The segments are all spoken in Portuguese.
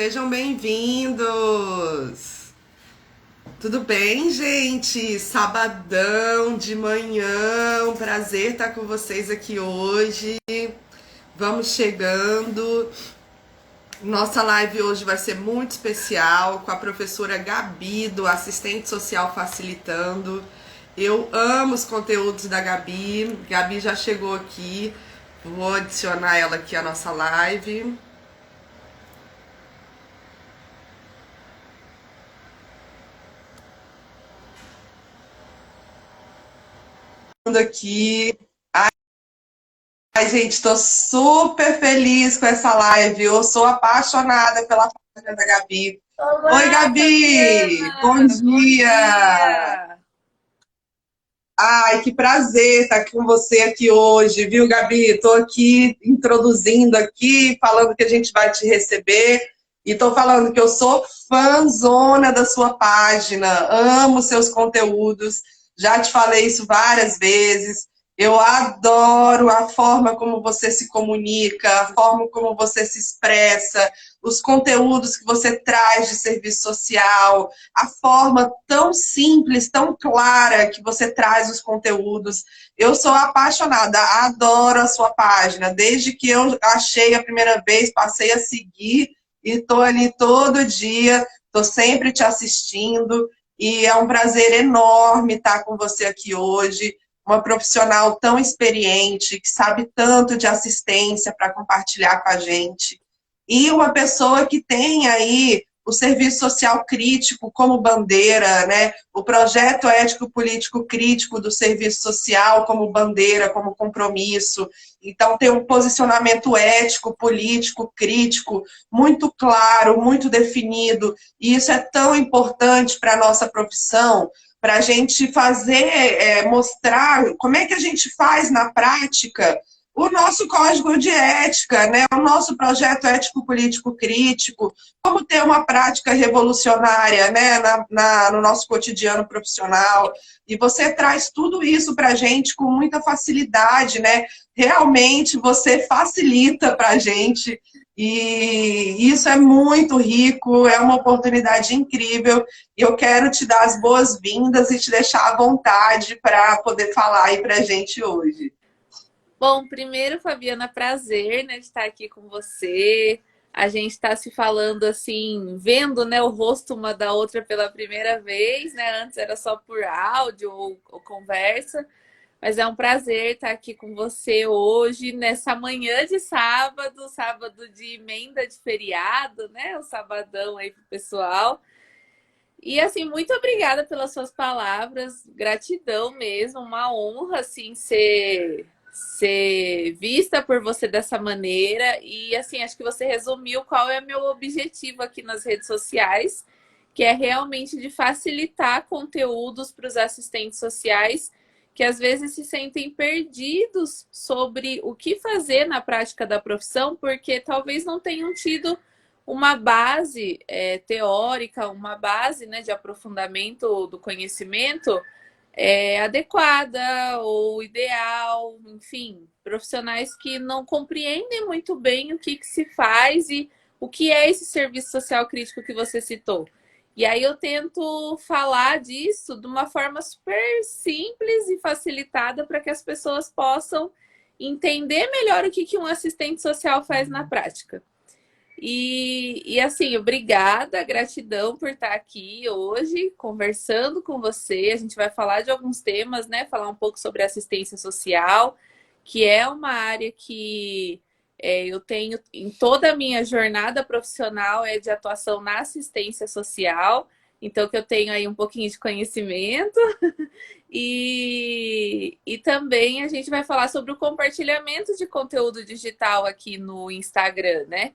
Sejam bem-vindos! Tudo bem, gente? Sabadão de manhã, um prazer estar com vocês aqui hoje. Vamos chegando. Nossa live hoje vai ser muito especial com a professora Gabi, do Assistente Social Facilitando. Eu amo os conteúdos da Gabi. Gabi já chegou aqui. Vou adicionar ela aqui à nossa live. Aqui. Ai, gente, tô super feliz com essa live. Eu sou apaixonada pela página da Gabi. Oi, Olá, Gabi! Bom Fabiana! Bom dia! dia! Ai, que prazer estar com você aqui hoje, viu, Gabi? Tô aqui introduzindo aqui, falando que a gente vai te receber. E tô falando que eu sou fãzona da sua página, amo seus conteúdos. Já te falei isso várias vezes. Eu adoro a forma como você se comunica, a forma como você se expressa, os conteúdos que você traz de serviço social, a forma tão simples, tão clara que você traz os conteúdos. Eu sou apaixonada, adoro a sua página. Desde que eu achei a primeira vez, passei a seguir e estou ali todo dia, estou sempre te assistindo. E é um prazer enorme estar com você aqui hoje. Uma profissional tão experiente, que sabe tanto de assistência para compartilhar com a gente. E uma pessoa que tem aí o serviço social crítico como bandeira, né? O projeto ético político crítico do serviço social como bandeira, como compromisso. Então tem um posicionamento ético, político, crítico muito claro, muito definido. E isso é tão importante para a nossa profissão, para a gente fazer, mostrar como é que a gente faz na prática o nosso código de ética, né? O nosso projeto ético-político crítico, como ter uma prática revolucionária, né? No nosso cotidiano profissional. E você traz tudo isso para a gente com muita facilidade, né? Realmente você facilita para a gente. E isso é muito rico, é uma oportunidade incrível. E eu quero te dar as boas-vindas e te deixar à vontade para poder falar aí para a gente hoje. Bom, primeiro, Fabiana, prazer, né, de estar aqui com você. A gente está se falando assim, vendo, né, o rosto uma da outra pela primeira vez, né? Antes era só por áudio ou conversa. Mas é um prazer estar aqui com você hoje, nessa manhã de sábado, sábado de emenda de feriado, né? O sabadão aí pro pessoal. E assim, muito obrigada pelas suas palavras, gratidão mesmo, uma honra assim ser vista por você dessa maneira. E assim, acho que você resumiu qual é meu objetivo aqui nas redes sociais, que é realmente de facilitar conteúdos para os assistentes sociais que às vezes se sentem perdidos sobre o que fazer na prática da profissão, porque talvez não tenham tido uma base teórica, uma base, né, de aprofundamento do conhecimento adequada ou ideal, enfim, profissionais que não compreendem muito bem o que se faz e o que é esse serviço social crítico que você citou. E aí eu tento falar disso de uma forma super simples e facilitada para que as pessoas possam entender melhor o que um assistente social faz na prática. E assim, obrigada, gratidão por estar aqui hoje conversando com você. A gente vai falar de alguns temas, né? Falar um pouco sobre assistência social, que é uma área que eu tenho em toda a minha jornada profissional de atuação na assistência social. Então, que eu tenho aí um pouquinho de conhecimento. E também a gente vai falar sobre o compartilhamento de conteúdo digital aqui no Instagram, né?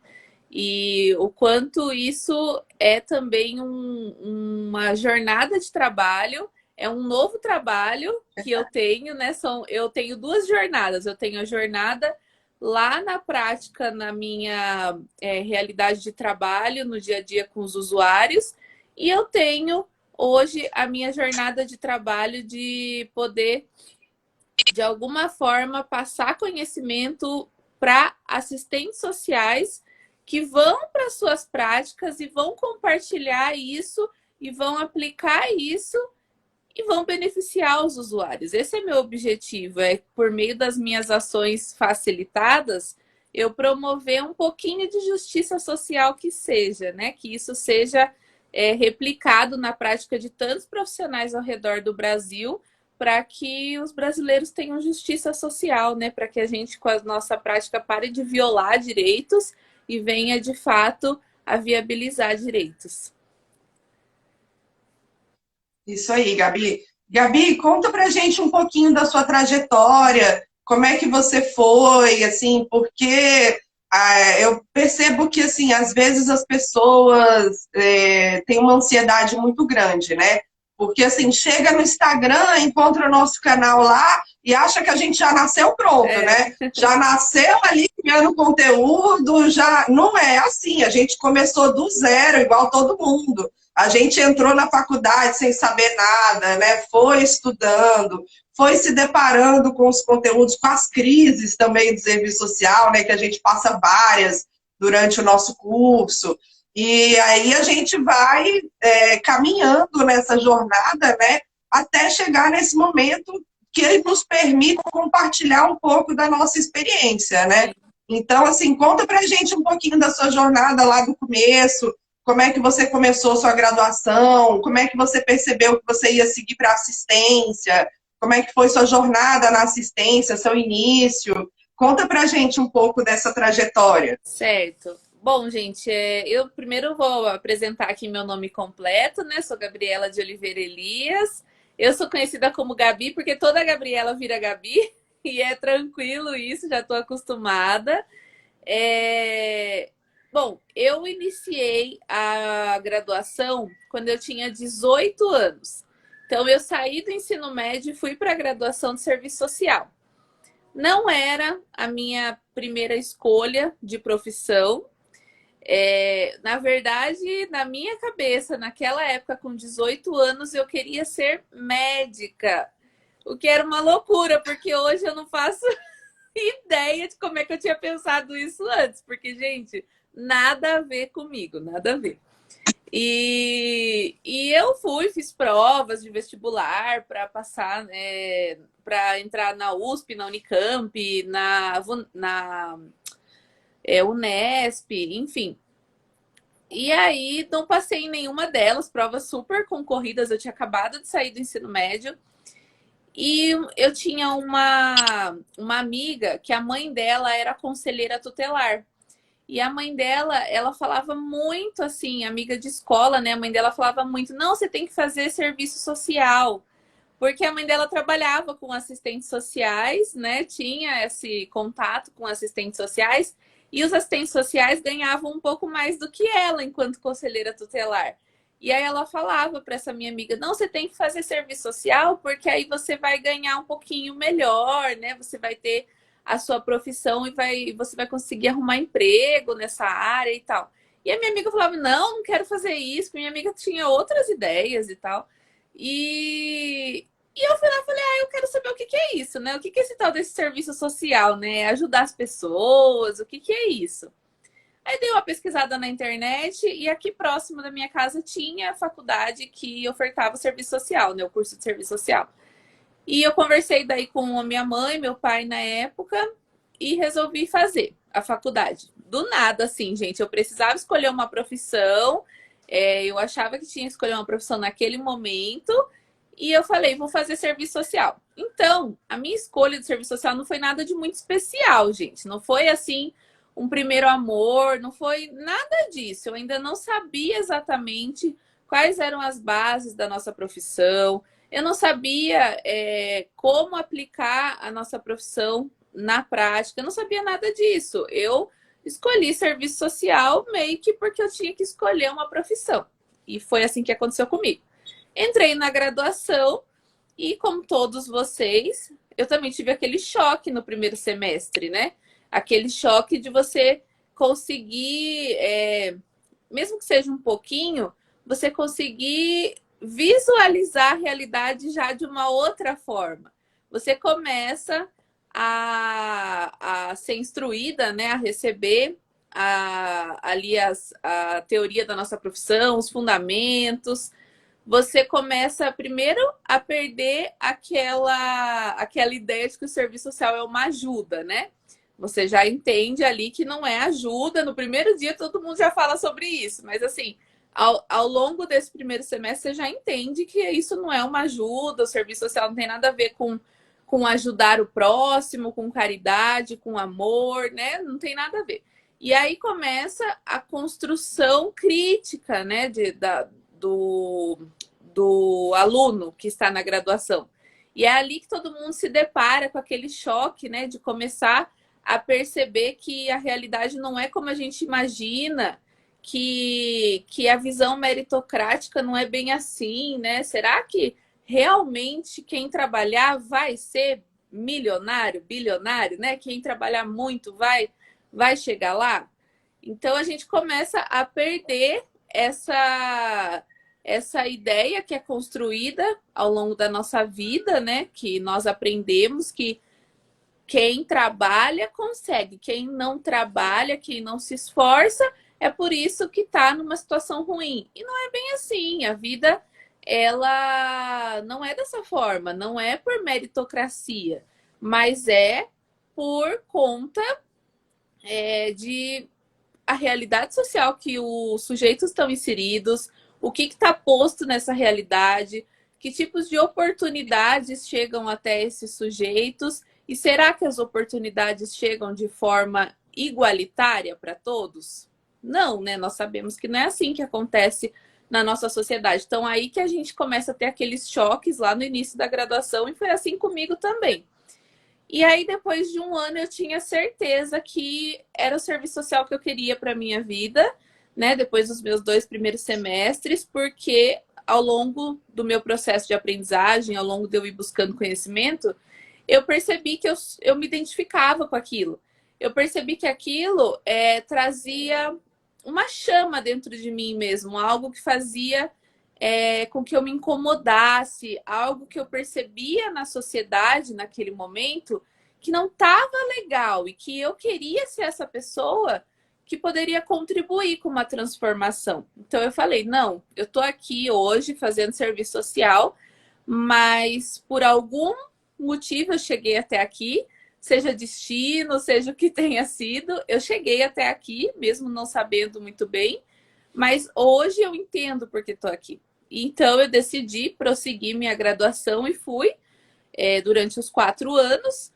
E o quanto isso é também uma jornada de trabalho, é um novo trabalho que eu tenho, né? Eu tenho duas jornadas. Eu tenho a jornada lá na prática, na minha realidade de trabalho, no dia a dia com os usuários, e eu tenho hoje a minha jornada de trabalho de poder, de alguma forma, passar conhecimento para assistentes sociais que vão para suas práticas e vão compartilhar isso e vão aplicar isso e vão beneficiar os usuários. Esse é meu objetivo, é por meio das minhas ações facilitadas, eu promover um pouquinho de justiça social que seja, né? Que isso seja replicado na prática de tantos profissionais ao redor do Brasil, para que os brasileiros tenham justiça social, né? Para que a gente, com a nossa prática, pare de violar direitos e venha, de fato, a viabilizar direitos. Isso aí, Gabi. Gabi, conta pra gente um pouquinho da sua trajetória, como é que você foi, assim, porque eu percebo que, assim, às vezes as pessoas têm uma ansiedade muito grande, né? Porque, assim, chega no Instagram, encontra o nosso canal lá e acha que a gente já nasceu pronto, né? Já nasceu ali criando conteúdo, já... Não é assim, a gente começou do zero, igual todo mundo. A gente entrou na faculdade sem saber nada, né? Foi estudando, foi se deparando com os conteúdos, com as crises também do serviço social, né? Que a gente passa várias durante o nosso curso. E aí a gente vai caminhando nessa jornada, né? Até chegar nesse momento que ele nos permite compartilhar um pouco da nossa experiência, né? Então, assim, conta pra gente um pouquinho da sua jornada lá do começo, como é que você começou sua graduação? Como é que você percebeu que você ia seguir para assistência? Como é que foi sua jornada na assistência, seu início? Conta pra gente um pouco dessa trajetória. Certo. Bom, gente, eu primeiro vou apresentar aqui meu nome completo, né? Sou Gabriela de Oliveira Elias. Eu sou conhecida como Gabi porque toda Gabriela vira Gabi e é tranquilo isso, já estou acostumada. Bom, eu iniciei a graduação quando eu tinha 18 anos. Então, eu saí do ensino médio e fui para a graduação de serviço social. Não era a minha primeira escolha de profissão. Na verdade, na minha cabeça, naquela época, com 18 anos, eu queria ser médica. O que era uma loucura, porque hoje eu não faço ideia de como é que eu tinha pensado isso antes. Porque, gente, nada a ver comigo, nada a ver. E eu fiz provas de vestibular para passar, para entrar na USP, na Unicamp, na Unesp, enfim. E aí não passei em nenhuma delas, provas super concorridas, eu tinha acabado de sair do ensino médio. E eu tinha uma amiga que a mãe dela era conselheira tutelar. E a mãe dela, ela falava muito assim, amiga de escola, né? A mãe dela falava muito, não, você tem que fazer serviço social. Porque a mãe dela trabalhava com assistentes sociais, né? Tinha esse contato com assistentes sociais. E os assistentes sociais ganhavam um pouco mais do que ela, enquanto conselheira tutelar. E aí ela falava para essa minha amiga, não, você tem que fazer serviço social, porque aí você vai ganhar um pouquinho melhor, né? Você vai ter a sua profissão e você vai conseguir arrumar emprego nessa área e tal. E a minha amiga falava, não quero fazer isso, porque minha amiga tinha outras ideias e tal. E eu fui lá e falei, eu quero saber o que que é isso, né? O que que é esse tal desse serviço social, né? Ajudar as pessoas, o que que é isso? Aí dei uma pesquisada na internet e aqui próximo da minha casa tinha a faculdade que ofertava serviço social, né? O curso de serviço social. E eu conversei daí com a minha mãe, meu pai na época, e resolvi fazer a faculdade. Do nada, assim, gente, eu precisava escolher uma profissão, eu achava que tinha que escolher uma profissão naquele momento, e eu falei, vou fazer serviço social. Então, a minha escolha de serviço social não foi nada de muito especial, gente. Não foi assim um primeiro amor, não foi nada disso. Eu ainda não sabia exatamente quais eram as bases da nossa profissão. Eu não sabia como aplicar a nossa profissão na prática. Eu não sabia nada disso. Eu escolhi serviço social meio que porque eu tinha que escolher uma profissão. E foi assim que aconteceu comigo. Entrei na graduação e, como todos vocês, eu também tive aquele choque no primeiro semestre, né? Aquele choque de você conseguir, mesmo que seja um pouquinho, você conseguir visualizar a realidade já de uma outra forma. Você começa a ser instruída, né, a receber ali a teoria da nossa profissão, os fundamentos, você começa primeiro a perder aquela ideia de que o serviço social é uma ajuda, né? Você já entende ali que não é ajuda. No primeiro dia todo mundo já fala sobre isso, mas assim, ao longo desse primeiro semestre você já entende que isso não é uma ajuda, o serviço social não tem nada a ver com ajudar o próximo, com caridade, com amor, né? Não tem nada a ver. E aí começa a construção crítica, né, do aluno que está na graduação. E é ali que todo mundo se depara com aquele choque, né, de começar a perceber que a realidade não é como a gente imagina, que a visão meritocrática não é bem assim, né? Será que realmente quem trabalhar vai ser milionário, bilionário, né? Quem trabalhar muito vai chegar lá? Então a gente começa a perder essa ideia que é construída ao longo da nossa vida, né? Que nós aprendemos que quem trabalha consegue, quem não trabalha, quem não se esforça, é por isso que está numa situação ruim. E não é bem assim. A vida, ela não é dessa forma, não é por meritocracia, mas é por conta de a realidade social que os sujeitos estão inseridos, o que está posto nessa realidade, que tipos de oportunidades chegam até esses sujeitos, e será que as oportunidades chegam de forma igualitária para todos? Não, né? Nós sabemos que não é assim que acontece na nossa sociedade. Então, aí que a gente começa a ter aqueles choques lá no início da graduação, e foi assim comigo também. E aí, depois de um ano, eu tinha certeza que era o serviço social que eu queria para minha vida, né? Depois dos meus 2 primeiros semestres, porque ao longo do meu processo de aprendizagem, ao longo de eu ir buscando conhecimento, eu percebi que eu me identificava com aquilo. Eu percebi que aquilo trazia uma chama dentro de mim mesmo, algo que fazia com que eu me incomodasse, algo que eu percebia na sociedade naquele momento que não estava legal e que eu queria ser essa pessoa que poderia contribuir com uma transformação. Então eu falei, não, eu estou aqui hoje fazendo serviço social, mas por algum motivo eu cheguei até aqui, seja destino, seja o que tenha sido, eu cheguei até aqui, mesmo não sabendo muito bem, mas hoje eu entendo porque estou aqui. Então eu decidi prosseguir minha graduação e fui durante os 4 anos.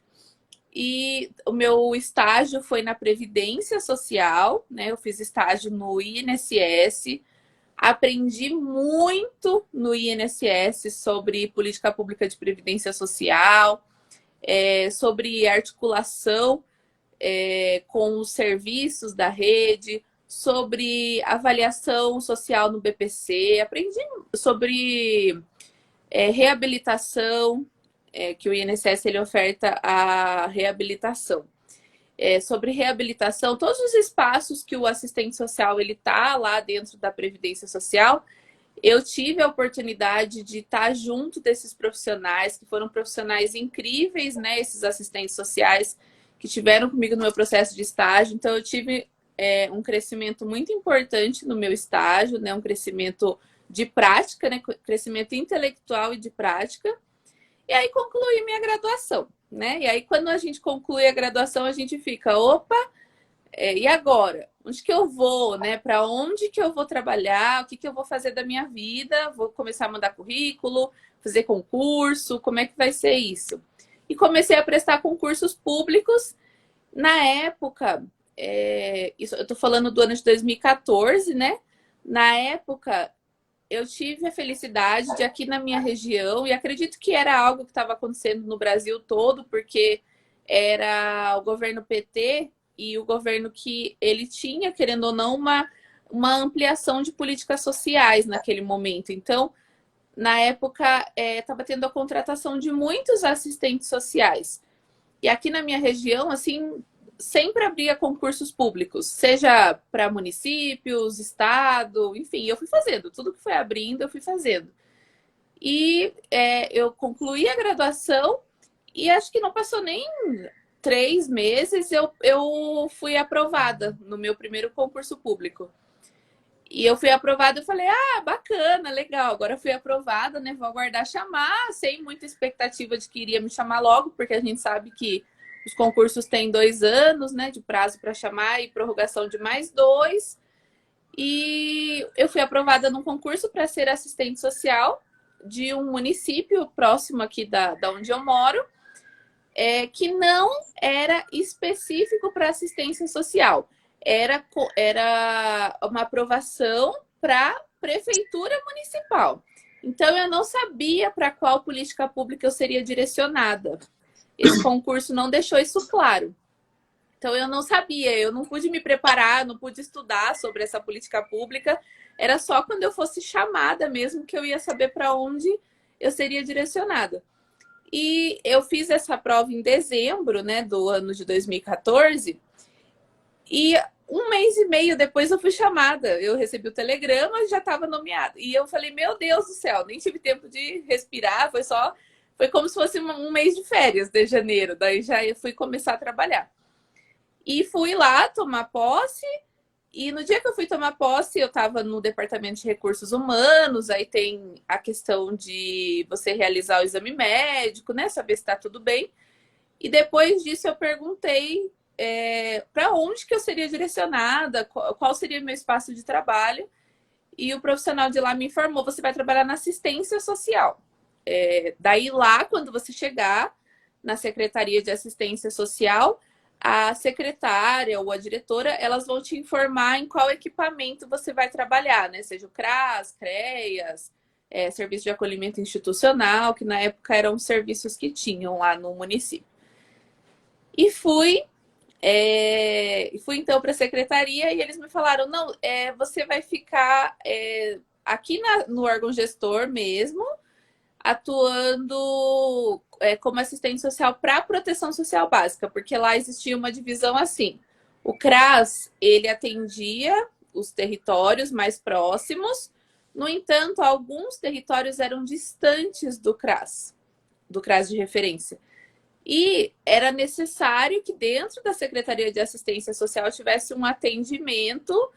E o meu estágio foi na Previdência Social, né? Eu fiz estágio no INSS, aprendi muito no INSS sobre política pública de previdência social, sobre articulação com os serviços da rede, sobre avaliação social no BPC, aprendi sobre reabilitação, que o INSS ele oferta a reabilitação. Sobre reabilitação, todos os espaços que o assistente social ele está lá dentro da Previdência Social, eu tive a oportunidade de estar junto desses profissionais, que foram profissionais incríveis, né? Esses assistentes sociais que tiveram comigo no meu processo de estágio. Então, eu tive um crescimento muito importante no meu estágio, né? Um crescimento de prática, né? Crescimento intelectual e de prática. E aí, concluí minha graduação, né? E aí, quando a gente conclui a graduação, a gente fica, opa, e agora? Onde que eu vou, né? Para onde que eu vou trabalhar? O que que eu vou fazer da minha vida? Vou começar a mandar currículo, fazer concurso, como é que vai ser isso? E comecei a prestar concursos públicos. Na época, isso, eu tô falando do ano de 2014, né? Na época, eu tive a felicidade de aqui na minha região, e acredito que era algo que estava acontecendo no Brasil todo, porque era o governo PT e o governo que ele tinha, querendo ou não, uma ampliação de políticas sociais naquele momento. Então, na época, estava tendo a contratação de muitos assistentes sociais. E aqui na minha região, assim, sempre abria concursos públicos, seja para municípios, estado, enfim, eu fui fazendo. Tudo que foi abrindo, eu fui fazendo. E eu concluí a graduação e acho que não passou nem 3 meses, eu fui aprovada no meu primeiro concurso público. E eu fui aprovada, eu falei, ah, bacana, legal, agora eu fui aprovada, né? Vou aguardar chamar, sem muita expectativa de que iria me chamar logo, porque a gente sabe que os concursos têm 2 anos, né, de prazo para chamar e prorrogação de mais 2. E eu fui aprovada num concurso para ser assistente social de um município próximo aqui da onde eu moro, que não era específico para assistência social. Era uma aprovação para prefeitura municipal. Então, eu não sabia para qual política pública eu seria direcionada. Esse concurso não deixou isso claro. Então, eu não sabia, eu não pude me preparar, não pude estudar sobre essa política pública. Era só quando eu fosse chamada mesmo que eu ia saber para onde eu seria direcionada. E eu fiz essa prova em dezembro, né, do ano de 2014. E 1 mês e meio depois eu fui chamada. Eu recebi o telegrama e já estava nomeada. E eu falei, meu Deus do céu, nem tive tempo de respirar. Foi como se fosse um mês de férias de janeiro. Daí já fui começar a trabalhar. E fui lá tomar posse. E no dia que eu fui tomar posse, eu estava no departamento de recursos humanos. Aí tem a questão de você realizar o exame médico, né? Saber se está tudo bem. E depois disso eu perguntei para onde que eu seria direcionada, qual seria o meu espaço de trabalho. E o profissional de lá me informou, você vai trabalhar na assistência social. Daí lá, quando você chegar na Secretaria de Assistência Social, a secretária ou a diretora, elas vão te informar em qual equipamento você vai trabalhar, né? Seja o CRAS, CREAS, Serviço de Acolhimento Institucional, que na época eram serviços que tinham lá no município. E fui então para a secretaria e eles me falaram, não, você vai ficar aqui no órgão gestor mesmo, atuando como assistente social para proteção social básica, porque lá existia uma divisão assim. O CRAS, ele atendia os territórios mais próximos, no entanto, alguns territórios eram distantes do CRAS de referência. E era necessário que dentro da Secretaria de Assistência Social tivesse um atendimento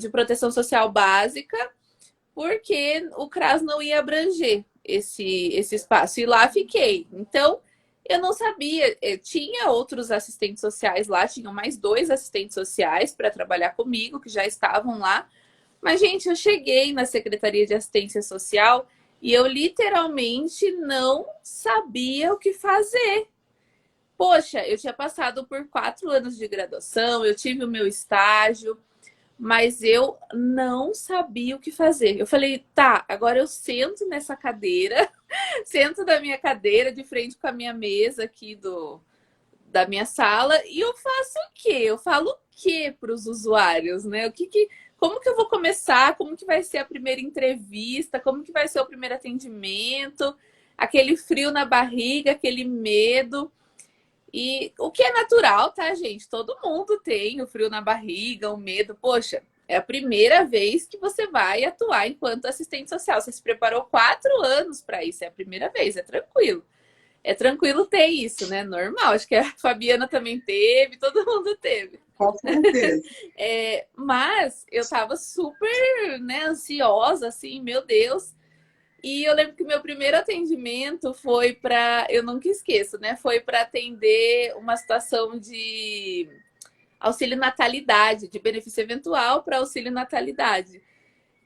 de proteção social básica, porque o CRAS não ia abranger esse espaço. E lá fiquei. Então, eu não sabia. Tinha outros assistentes sociais lá, tinham mais 2 assistentes sociais para trabalhar comigo, que já estavam lá. Mas, gente, eu cheguei na Secretaria de Assistência Social e eu literalmente não sabia o que fazer. Poxa, eu tinha passado por 4 anos de graduação, eu tive o meu estágio, mas eu não sabia o que fazer. Eu falei, tá, agora eu sento nessa cadeira, sento da minha cadeira de frente com a minha mesa aqui da minha sala e eu faço o quê? Eu falo o quê para os usuários, né? Como que eu vou começar? Como que vai ser a primeira entrevista? Como que vai ser o primeiro atendimento? Aquele frio na barriga, aquele medo. E o que é natural, tá, gente? Todo mundo tem o frio na barriga, o medo. Poxa, é a primeira vez que você vai atuar enquanto assistente social. Você se preparou 4 anos para isso, é a primeira vez, é tranquilo. É tranquilo ter isso, né? Normal. Acho que a Fabiana também teve, todo mundo teve. Com certeza. Mas eu tava super, né, ansiosa, assim, meu Deus. E eu lembro que meu primeiro atendimento foi eu nunca esqueço, né? Foi para atender uma situação de auxílio natalidade, de benefício eventual para auxílio natalidade.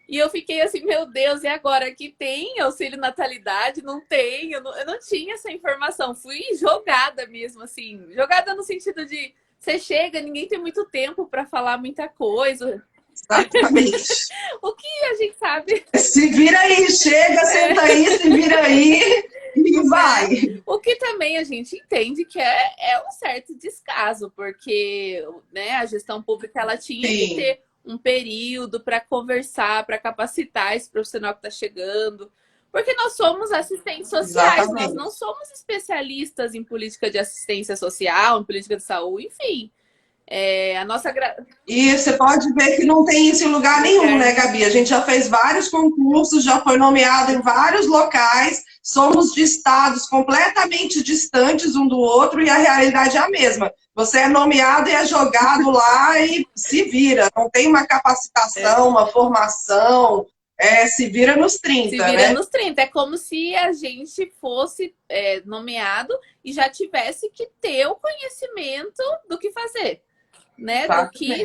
E eu fiquei assim, meu Deus, e agora? Aqui tem auxílio natalidade? Não tem? Eu não tinha essa informação. Fui jogada mesmo, assim. Jogada no sentido de você chega, ninguém tem muito tempo para falar muita coisa. Exatamente. O que a gente sabe? Se vira aí, chega, senta aí, se vira aí e vai. O que também a gente entende que é um certo descaso, porque, né, a gestão pública ela tinha que ter um período para conversar, para capacitar esse profissional que está chegando. Porque nós somos assistentes sociais, exatamente. Nós não somos especialistas em política de assistência social, em política de saúde, enfim. A nossa... E você pode ver que não tem isso em lugar nenhum, né, Gabi? A gente já fez vários concursos, já foi nomeado em vários locais, somos de estados completamente distantes um do outro e a realidade é a mesma. Você é nomeado e é jogado lá e se vira. Não tem uma capacitação, uma formação, se vira nos Se 30, vira né? nos 30. É como se a gente fosse nomeado e já tivesse que ter o conhecimento do que fazer, né?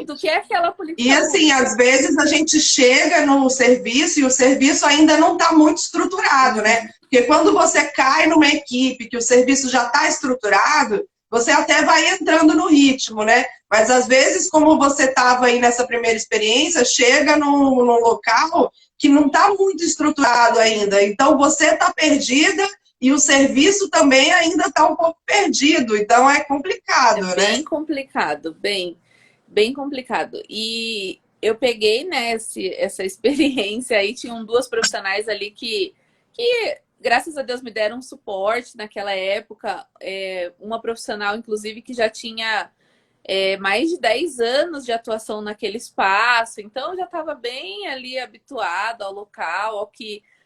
Do que é aquela E política assim, pública. às vezes a gente chega no serviço e o serviço ainda não está muito estruturado, né? Porque quando você cai numa equipe que o serviço já está estruturado, você até vai entrando no ritmo, né? Mas às vezes, como você estava aí nessa primeira experiência, chega num local que não está muito estruturado ainda. Então você está perdida e o serviço também ainda está um pouco perdido. Então é É complicado, né? bem complicado, bem complicado. E eu peguei, né, essa experiência aí, tinham duas profissionais ali que graças a Deus me deram um suporte naquela época. Uma profissional, inclusive, que já tinha mais de 10 anos de atuação naquele espaço, então já estava bem ali habituado ao local,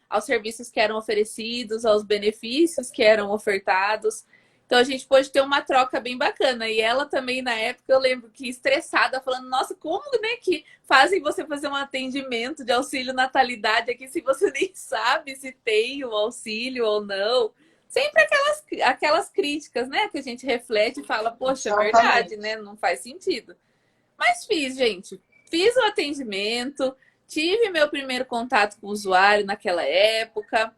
aos serviços que eram oferecidos, aos benefícios que eram ofertados. Então a gente pôde ter uma troca bem bacana. E ela também, na época, eu lembro que estressada, falando, nossa, como, né, que fazem você fazer um atendimento de auxílio natalidade aqui se você nem sabe se tem o auxílio ou não? Sempre aquelas críticas, né? Que a gente reflete e fala, poxa, é verdade, Exatamente. né? Não faz sentido. Mas fiz, gente. Fiz o atendimento, tive meu primeiro contato com o usuário naquela época.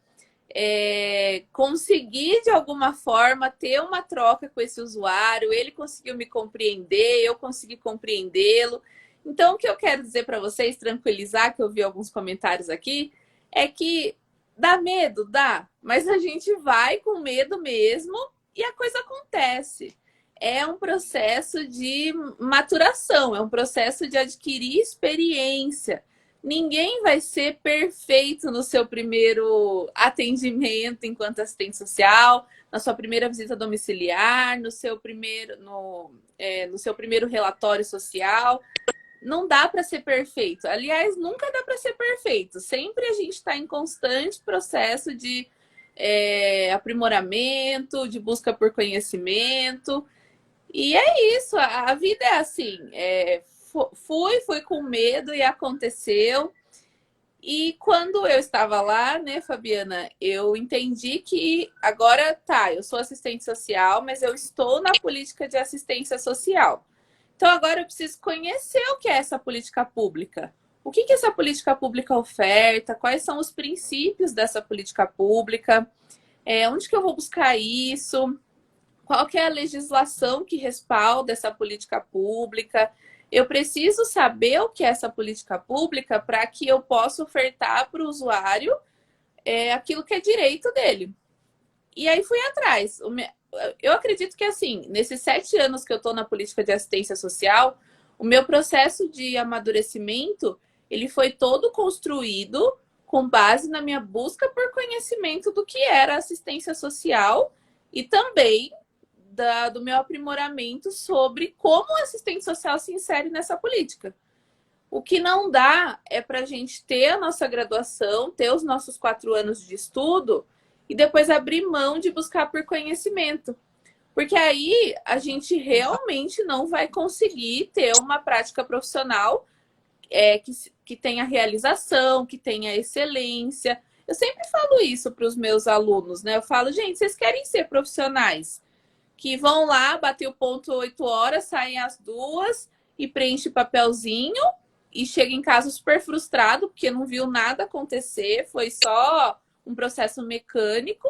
Consegui, de alguma forma, ter uma troca com esse usuário. Ele conseguiu me compreender, eu consegui compreendê-lo. Então, o que eu quero dizer para vocês, tranquilizar, que eu vi alguns comentários aqui, é que dá medo, dá, mas a gente vai com medo mesmo e a coisa acontece. É um processo de maturação, é um processo de adquirir experiência. Ninguém vai ser perfeito no seu primeiro atendimento enquanto assistente social, na sua primeira visita domiciliar, no seu primeiro relatório social. Não dá para ser perfeito. Aliás, nunca dá para ser perfeito. Sempre a gente está em constante processo de aprimoramento, de busca por conhecimento. E é isso, a vida é assim. Fui com medo e aconteceu. E quando eu estava lá, né, Fabiana, eu entendi que agora tá, eu sou assistente social, mas eu estou na política de assistência social. Então agora eu preciso conhecer o que é essa política pública. O que essa política pública oferta? Quais são os princípios dessa política pública? Onde que eu vou buscar isso? Qual que é a legislação que respalda essa política pública? Eu preciso saber o que é essa política pública para que eu possa ofertar para o usuário aquilo que é direito dele. E aí fui atrás. Eu acredito que, assim, nesses 7 anos que eu estou na política de assistência social, o meu processo de amadurecimento, ele foi todo construído com base na minha busca por conhecimento do que era assistência social e também do meu aprimoramento sobre como o assistente social se insere nessa política. O que não dá é para a gente ter a nossa graduação, ter os nossos 4 anos de estudo e depois abrir mão de buscar por conhecimento. Porque aí a gente realmente não vai conseguir ter uma prática profissional que tenha realização, que tenha excelência. Eu sempre falo isso para os meus alunos, né? Eu falo, gente, vocês querem ser profissionais que vão lá, bater o ponto 8 horas, saem às 2 e preenche papelzinho e chega em casa super frustrado porque não viu nada acontecer, foi só um processo mecânico?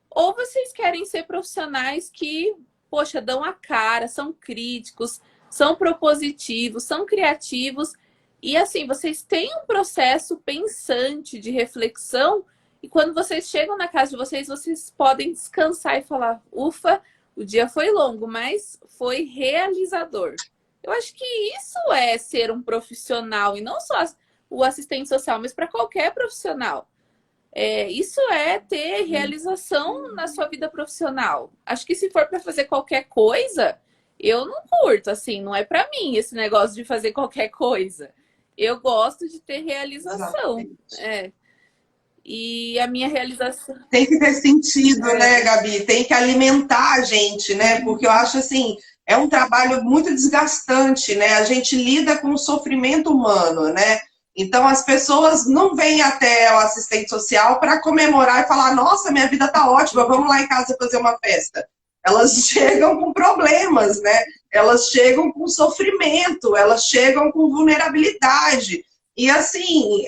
Ou vocês querem ser profissionais que, poxa, dão a cara, são críticos, são propositivos, são criativos e assim, vocês têm um processo pensante de reflexão e quando vocês chegam na casa de vocês, vocês podem descansar e falar, ufa, o dia foi longo, mas foi realizador. Eu acho que isso é ser um profissional, e não só o assistente social, mas para qualquer profissional. Isso é ter realização na sua vida profissional. Acho que se for para fazer qualquer coisa, Eu não curto, assim, não é para mim esse negócio de fazer qualquer coisa. Eu gosto de ter realização. Exatamente. É. E a minha realização. Tem que ter sentido, né, É. Gabi? Tem que alimentar a gente, né? Porque eu acho assim, é um trabalho muito desgastante, né? A gente lida com o sofrimento humano, né? Então as pessoas não vêm até o assistente social para comemorar e falar: nossa, minha vida tá ótima, vamos lá em casa fazer uma festa. Elas chegam com problemas, né? Elas chegam com sofrimento, elas chegam com vulnerabilidade. E assim,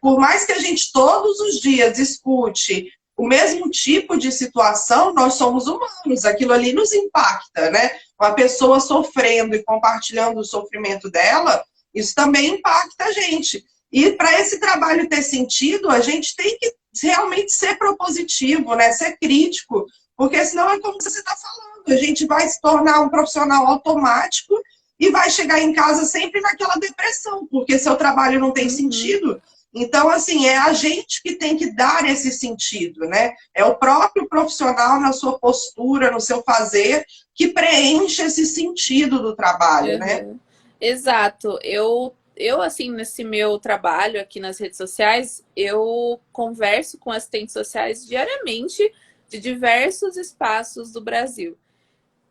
por mais que a gente todos os dias escute o mesmo tipo de situação, nós somos humanos, aquilo ali nos impacta, né? Uma pessoa sofrendo e compartilhando o sofrimento dela, isso também impacta a gente. E para esse trabalho ter sentido, a gente tem que realmente ser propositivo, né? Ser crítico, porque senão é como você está falando, a gente vai se tornar um profissional automático e vai chegar em casa sempre naquela depressão, porque seu trabalho não tem sentido. Então, assim, é a gente que tem que dar esse sentido, né? É o próprio profissional na sua postura, no seu fazer, que preenche esse sentido do trabalho, né? Uhum. Exato. Eu, assim, nesse meu trabalho aqui nas redes sociais, eu converso com assistentes sociais diariamente de diversos espaços do Brasil.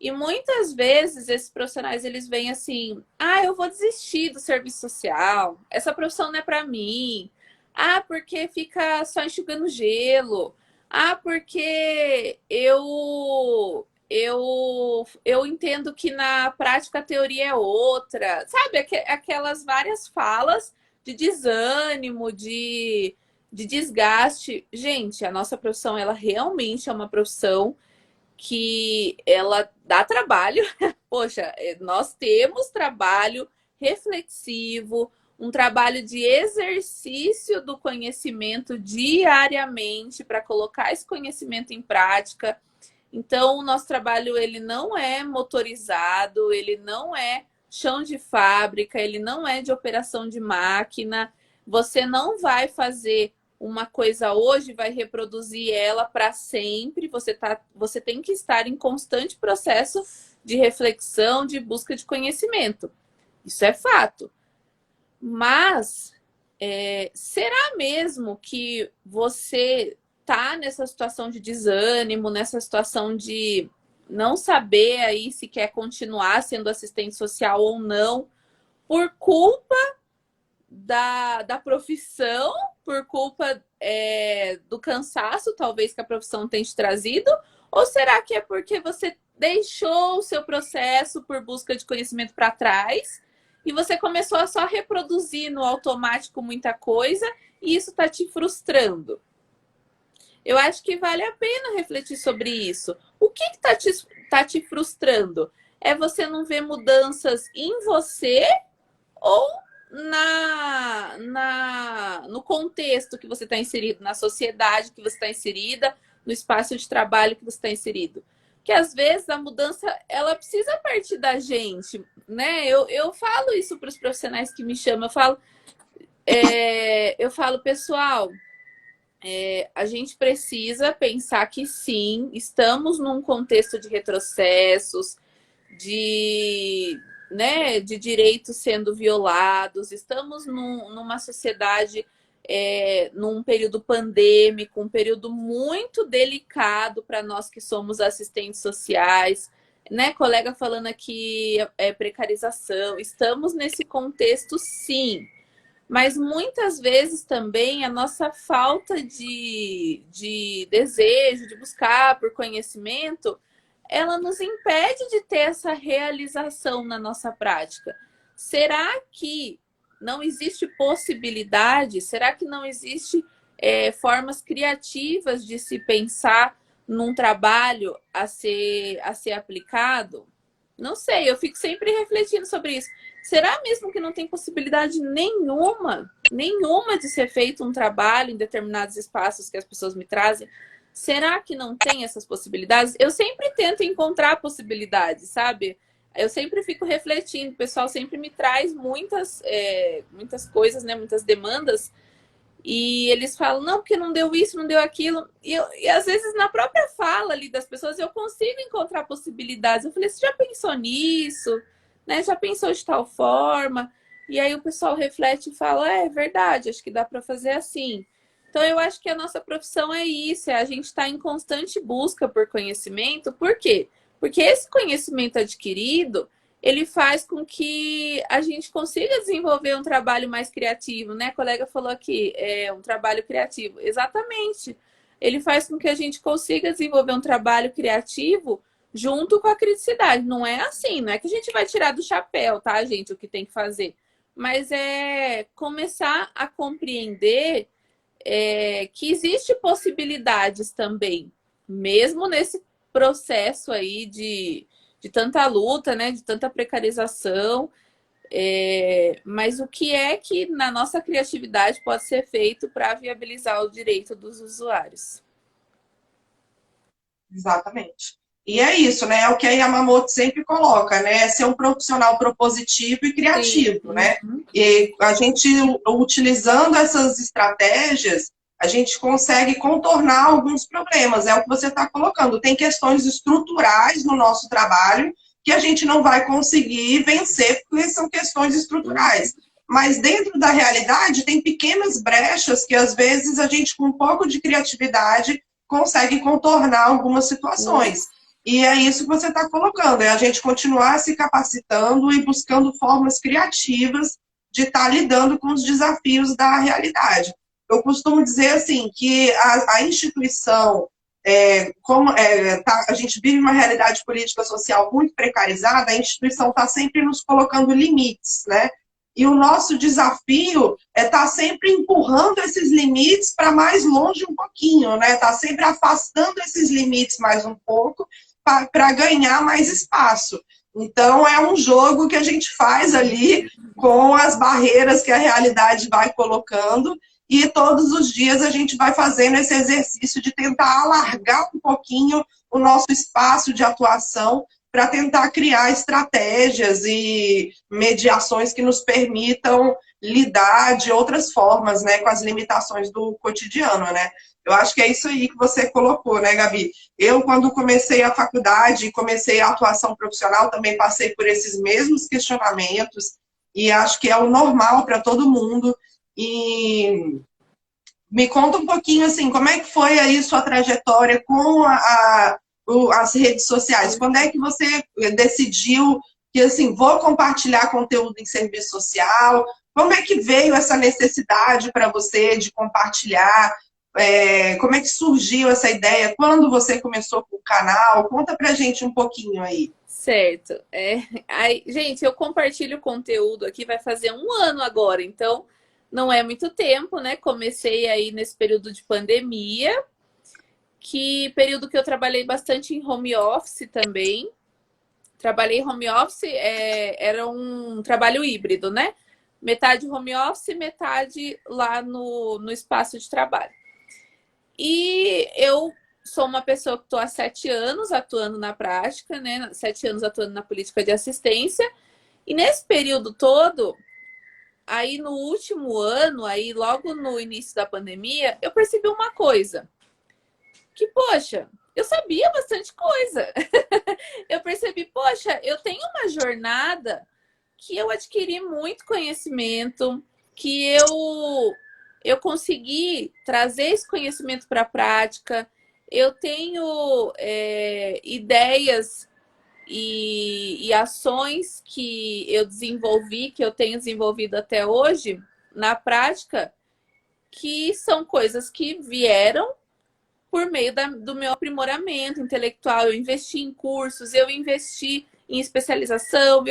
E muitas vezes esses profissionais eles vêm assim: ah, eu vou desistir do serviço social, essa profissão não é para mim. Ah, porque fica só enxugando gelo. Ah, porque eu entendo que na prática a teoria é outra. Sabe, aquelas várias falas de desânimo, de desgaste. Gente, a nossa profissão, ela realmente é uma profissão que ela dá trabalho. Poxa, nós temos trabalho reflexivo, um trabalho de exercício do conhecimento diariamente para colocar esse conhecimento em prática. Então, o nosso trabalho ele não é motorizado, ele não é chão de fábrica, ele não é de operação de máquina. Você não vai fazer uma coisa hoje e vai reproduzir ela para sempre. Você tem que estar em constante processo de reflexão, de busca de conhecimento. Isso é fato. Mas será mesmo que você tá nessa situação de desânimo, nessa situação de não saber aí se quer continuar sendo assistente social ou não, por culpa da profissão, por culpa do cansaço, talvez, que a profissão tenha te trazido? Ou será que é porque você deixou o seu processo por busca de conhecimento para trás e você começou a só reproduzir no automático muita coisa e isso está te frustrando? Eu acho que vale a pena refletir sobre isso. O que está te frustrando? É você não ver mudanças em você ou no contexto que você está inserido, na sociedade que você está inserida, no espaço de trabalho que você está inserido? Que às vezes a mudança ela precisa partir da gente, né? Eu falo isso para os profissionais que me chamam, eu falo, pessoal, a gente precisa pensar que sim, estamos num contexto de retrocessos, de, né, de direitos sendo violados, estamos numa sociedade, num período pandêmico, um período muito delicado para nós que somos assistentes sociais, né? Colega falando aqui precarização, estamos nesse contexto sim. Mas muitas vezes também a nossa falta de desejo, de buscar por conhecimento, ela nos impede de ter essa realização na nossa prática. Será que não existe possibilidade? Será que não existe formas criativas de se pensar num trabalho a ser aplicado? Não sei, eu fico sempre refletindo sobre isso. Será mesmo que não tem possibilidade nenhuma de ser feito um trabalho em determinados espaços que as pessoas me trazem? Será que não tem essas possibilidades? Eu sempre tento encontrar possibilidades, sabe? Eu sempre fico refletindo, o pessoal sempre me traz muitas coisas, né? Muitas demandas. E eles falam, não, porque não deu isso, não deu aquilo. E às vezes na própria fala ali das pessoas eu consigo encontrar possibilidades. Eu falei, você já pensou nisso? Né? Já pensou de tal forma? E aí o pessoal reflete e fala, é verdade, acho que dá para fazer assim. Então eu acho que a nossa profissão é isso, é a gente estar em constante busca por conhecimento. Por quê? Porque esse conhecimento adquirido, ele faz com que a gente consiga desenvolver um trabalho mais criativo, né? A colega falou aqui, é um trabalho criativo. Exatamente. Ele faz com que a gente consiga desenvolver um trabalho criativo junto com a criticidade. Não é assim, não é que a gente vai tirar do chapéu, tá, gente, o que tem que fazer. Mas é começar a compreender que existe possibilidades também, mesmo nesse processo aí de tanta luta, né, de tanta precarização, mas o que é que na nossa criatividade pode ser feito para viabilizar o direito dos usuários? Exatamente. E é isso, né? É o que a Yamamoto sempre coloca, né? Ser um profissional propositivo e Sim. criativo, né? Uhum. E a gente, utilizando essas estratégias, a gente consegue contornar alguns problemas. É o que você está colocando. Tem questões estruturais no nosso trabalho que a gente não vai conseguir vencer porque são questões estruturais. Mas dentro da realidade tem pequenas brechas que às vezes a gente, com um pouco de criatividade, consegue contornar algumas Uhum. situações. E é isso que você está colocando, é a gente continuar se capacitando e buscando formas criativas de estar lidando com os desafios da realidade. Eu costumo dizer assim que a instituição, a gente vive uma realidade política social muito precarizada, a instituição está sempre nos colocando limites, né? E o nosso desafio é estar sempre empurrando esses limites para mais longe um pouquinho, né? Estar sempre afastando esses limites mais um pouco para ganhar mais espaço. Então, é um jogo que a gente faz ali com as barreiras que a realidade vai colocando e todos os dias a gente vai fazendo esse exercício de tentar alargar um pouquinho o nosso espaço de atuação para tentar criar estratégias e mediações que nos permitam lidar de outras formas, né, com as limitações do cotidiano, né? Eu acho que é isso aí que você colocou, né, Gabi? Eu, quando comecei a faculdade, comecei a atuação profissional, também passei por esses mesmos questionamentos e acho que é o normal para todo mundo. E me conta um pouquinho, assim, como é que foi aí sua trajetória com as redes sociais? Quando é que você decidiu que, assim, vou compartilhar conteúdo em serviço social? Como é que veio essa necessidade para você de compartilhar? Como é que surgiu essa ideia? Quando você começou com o canal? Conta pra gente um pouquinho aí. Certo. Aí, gente, eu compartilho conteúdo aqui, vai fazer um ano agora, então não é muito tempo, né? Comecei aí nesse período de pandemia, que período que eu trabalhei bastante em home office também. Trabalhei home office, era um trabalho híbrido, né? Metade home office, metade lá no espaço de trabalho. E eu sou uma pessoa que estou há 7 anos atuando na prática, né? 7 anos atuando na política de assistência. E nesse período todo, aí no último ano, aí logo no início da pandemia, eu percebi uma coisa. Que, poxa, eu sabia bastante coisa. Eu percebi, poxa, eu tenho uma jornada que eu adquiri muito conhecimento, que eu consegui trazer esse conhecimento para a prática. Eu tenho ideias e ações que eu desenvolvi, que eu tenho desenvolvido até hoje, na prática, que são coisas que vieram por meio do meu aprimoramento intelectual. Eu investi em cursos, eu investi em especialização,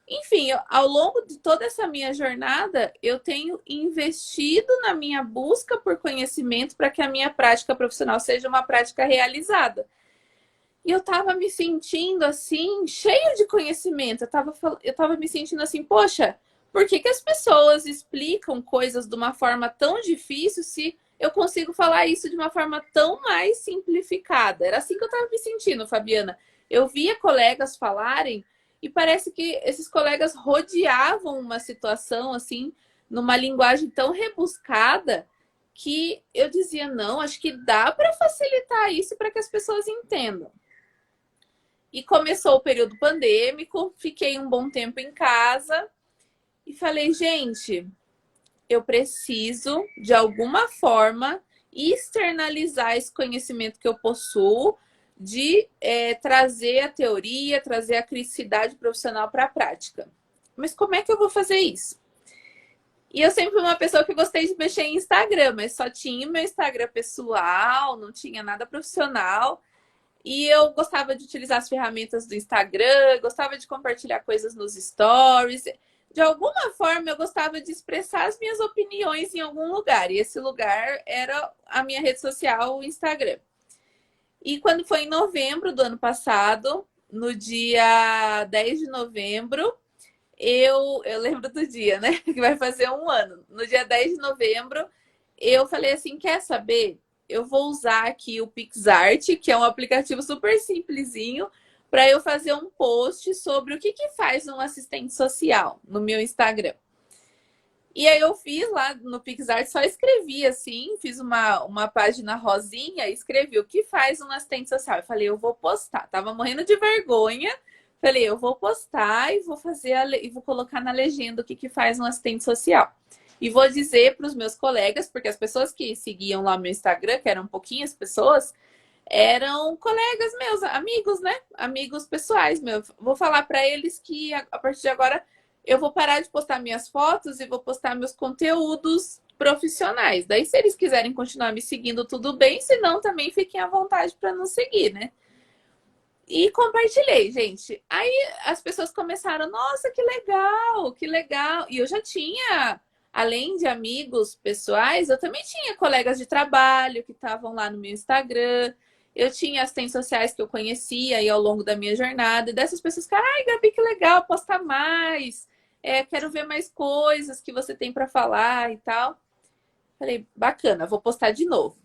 enfim, ao longo de toda essa minha jornada, eu tenho investido na minha busca por conhecimento para que a minha prática profissional seja uma prática realizada. E eu estava me sentindo assim, cheia de conhecimento. Eu tava me sentindo assim, poxa, por que as pessoas explicam coisas de uma forma tão difícil se eu consigo falar isso de uma forma tão mais simplificada? Era assim que eu estava me sentindo, Fabiana. Eu via colegas falarem e parece que esses colegas rodeavam uma situação assim, numa linguagem tão rebuscada que eu dizia, não, acho que dá para facilitar isso para que as pessoas entendam. E começou o período pandêmico, fiquei um bom tempo em casa e falei, gente, eu preciso, de alguma forma, externalizar esse conhecimento que eu possuo, de trazer a teoria, trazer a criticidade profissional para a prática. Mas como é que eu vou fazer isso? E eu sempre fui uma pessoa que gostei de mexer em Instagram, mas só tinha o meu Instagram pessoal, não tinha nada profissional. E eu gostava de utilizar as ferramentas do Instagram, gostava de compartilhar coisas nos stories. De alguma forma, eu gostava de expressar as minhas opiniões em algum lugar. E esse lugar era a minha rede social, o Instagram. E quando foi em novembro do ano passado, no dia 10 de novembro, eu lembro do dia, né? Que vai fazer um ano. No dia 10 de novembro, eu falei assim, quer saber? Eu vou usar aqui o PixArt, que é um aplicativo super simplesinho, para eu fazer um post sobre o que faz um assistente social no meu Instagram. E aí eu fiz lá no PixArt, só escrevi assim, fiz uma página rosinha, escrevi o que faz um assistente social. Eu falei, eu vou postar. Tava morrendo de vergonha. Falei, eu vou postar e vou e vou colocar na legenda o que faz um assistente social. E vou dizer para os meus colegas, porque as pessoas que seguiam lá meu Instagram, que eram pouquinhas pessoas, eram colegas meus, amigos, né? Amigos pessoais meus. Vou falar para eles que a partir de agora eu vou parar de postar minhas fotos e vou postar meus conteúdos profissionais. Daí, se eles quiserem continuar me seguindo, tudo bem. Se não, também fiquem à vontade para não seguir, né? E compartilhei, gente. Aí as pessoas começaram, nossa, que legal, que legal. E eu já tinha, além de amigos pessoais, eu também tinha colegas de trabalho que estavam lá no meu Instagram. Eu tinha assistentes sociais que eu conhecia aí ao longo da minha jornada. E dessas pessoas, cara, ai, Gabi, que legal, posta mais. Quero ver mais coisas que você tem para falar e tal. Falei, bacana, vou postar de novo.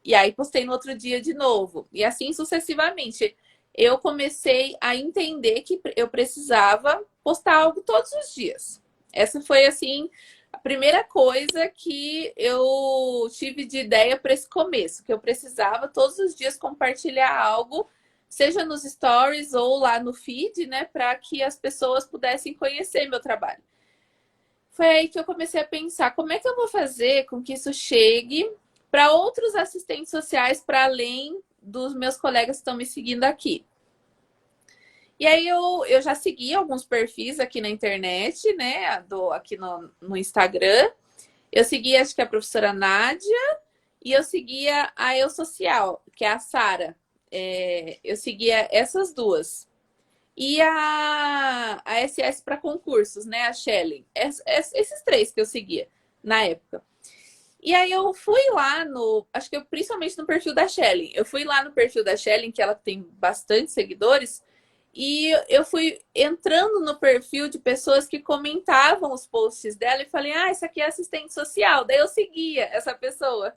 E aí postei no outro dia de novo. E assim sucessivamente. Eu comecei a entender que eu precisava postar algo todos os dias. Essa foi, assim, a primeira coisa que eu tive de ideia para esse começo, que eu precisava todos os dias compartilhar algo, seja nos stories ou lá no feed, né, para que as pessoas pudessem conhecer meu trabalho. Foi aí que eu comecei a pensar, como é que eu vou fazer com que isso chegue para outros assistentes sociais, para além dos meus colegas que estão me seguindo aqui. E aí eu já segui alguns perfis aqui na internet, né? Aqui no Instagram. Eu segui, acho que a professora Nádia, e eu seguia a Eu Social, que é a Sara. Eu seguia essas duas. E a SS para concursos, né? A Shelly. Esses três que eu seguia na época. E aí eu fui lá acho que principalmente no perfil da Shelly. Eu fui lá no perfil da Shelly, que ela tem bastante seguidores, e eu fui entrando no perfil de pessoas que comentavam os posts dela e falei, essa aqui é assistente social. Daí eu seguia essa pessoa.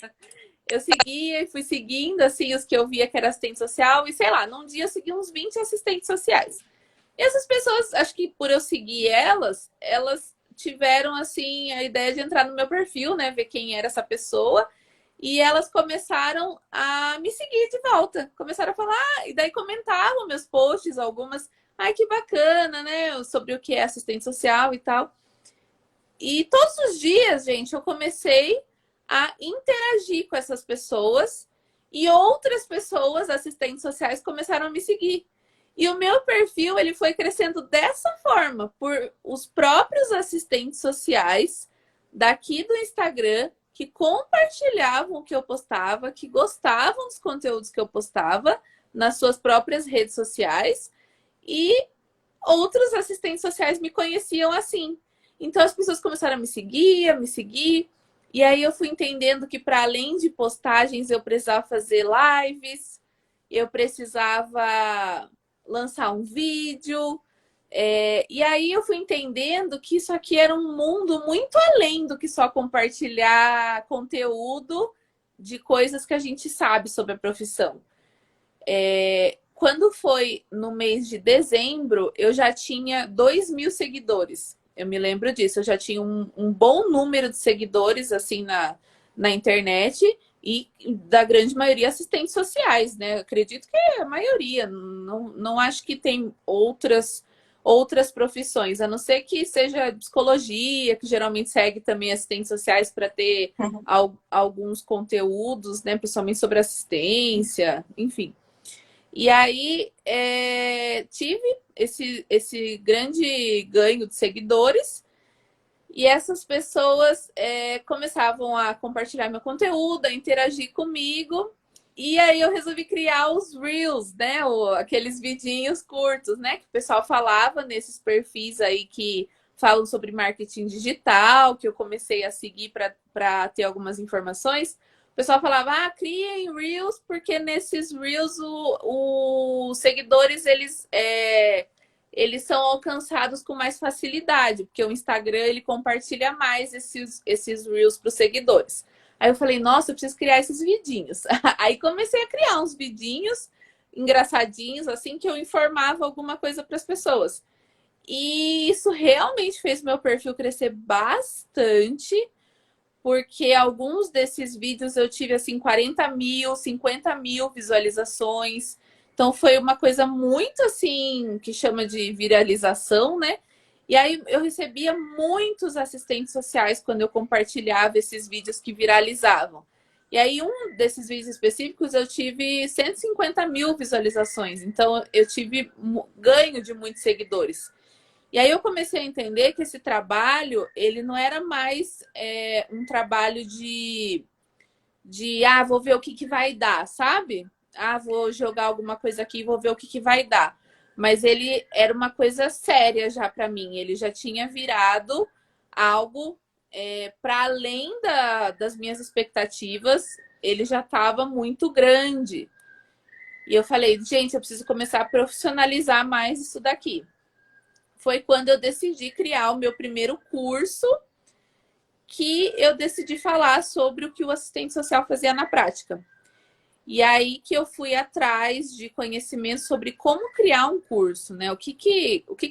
Eu seguia e fui seguindo, assim, os que eu via que era assistente social. E sei lá, num dia eu segui uns 20 assistentes sociais. E essas pessoas, acho que por eu seguir elas tiveram, assim, a ideia de entrar no meu perfil, né? Ver quem era essa pessoa. E elas começaram a me seguir de volta. Começaram a falar, e daí comentavam meus posts, algumas. Ai, que bacana, né? Sobre o que é assistente social e tal. E todos os dias, gente, eu comecei a interagir com essas pessoas. E outras pessoas, assistentes sociais, começaram a me seguir. E o meu perfil, ele foi crescendo dessa forma, por os próprios assistentes sociais daqui do Instagram, que compartilhavam o que eu postava, que gostavam dos conteúdos que eu postava nas suas próprias redes sociais, e outros assistentes sociais me conheciam assim. Então as pessoas começaram a me seguir, e aí eu fui entendendo que para além de postagens eu precisava fazer lives, eu precisava lançar um vídeo. E aí eu fui entendendo que isso aqui era um mundo muito além do que só compartilhar conteúdo de coisas que a gente sabe sobre a profissão. Quando foi no mês de dezembro, eu já tinha 2.000 seguidores. Eu me lembro disso. Eu já tinha um bom número de seguidores assim na internet e da grande maioria assistentes sociais, né? Acredito que é a maioria, não acho que tem outras profissões, a não ser que seja psicologia, que geralmente segue também assistentes sociais para ter alguns conteúdos, né? Principalmente sobre assistência, enfim. E aí tive esse grande ganho de seguidores. E essas pessoas começavam a compartilhar meu conteúdo, a interagir comigo. E aí eu resolvi criar os Reels, né? Aqueles vidinhos curtos, né? Que o pessoal falava nesses perfis aí que falam sobre marketing digital, que eu comecei a seguir para ter algumas informações. O pessoal falava, criem Reels, porque nesses Reels os seguidores, eles são alcançados com mais facilidade, porque o Instagram ele compartilha mais esses Reels para os seguidores. Aí eu falei, nossa, eu preciso criar esses vidinhos. Aí comecei a criar uns vidinhos engraçadinhos, assim, que eu informava alguma coisa para as pessoas. E isso realmente fez meu perfil crescer bastante, porque alguns desses vídeos eu tive, assim, 40 mil, 50 mil visualizações. Então foi uma coisa muito assim, que chama de viralização, né? E aí eu recebia muitos assistentes sociais quando eu compartilhava esses vídeos que viralizavam. E aí um desses vídeos específicos eu tive 150 mil visualizações. Então eu tive ganho de muitos seguidores. E aí eu comecei a entender que esse trabalho, ele não era mais um trabalho de vou ver o que vai dar, sabe? Vou jogar alguma coisa aqui e vou ver o que vai dar. Mas ele era uma coisa séria já para mim. Ele já tinha virado algo para além das minhas expectativas. Ele já estava muito grande. E eu falei, gente, eu preciso começar a profissionalizar mais isso daqui. Foi quando eu decidi criar o meu primeiro curso, que eu decidi falar sobre o que o assistente social fazia na prática. E aí que eu fui atrás de conhecimento sobre como criar um curso, né? O que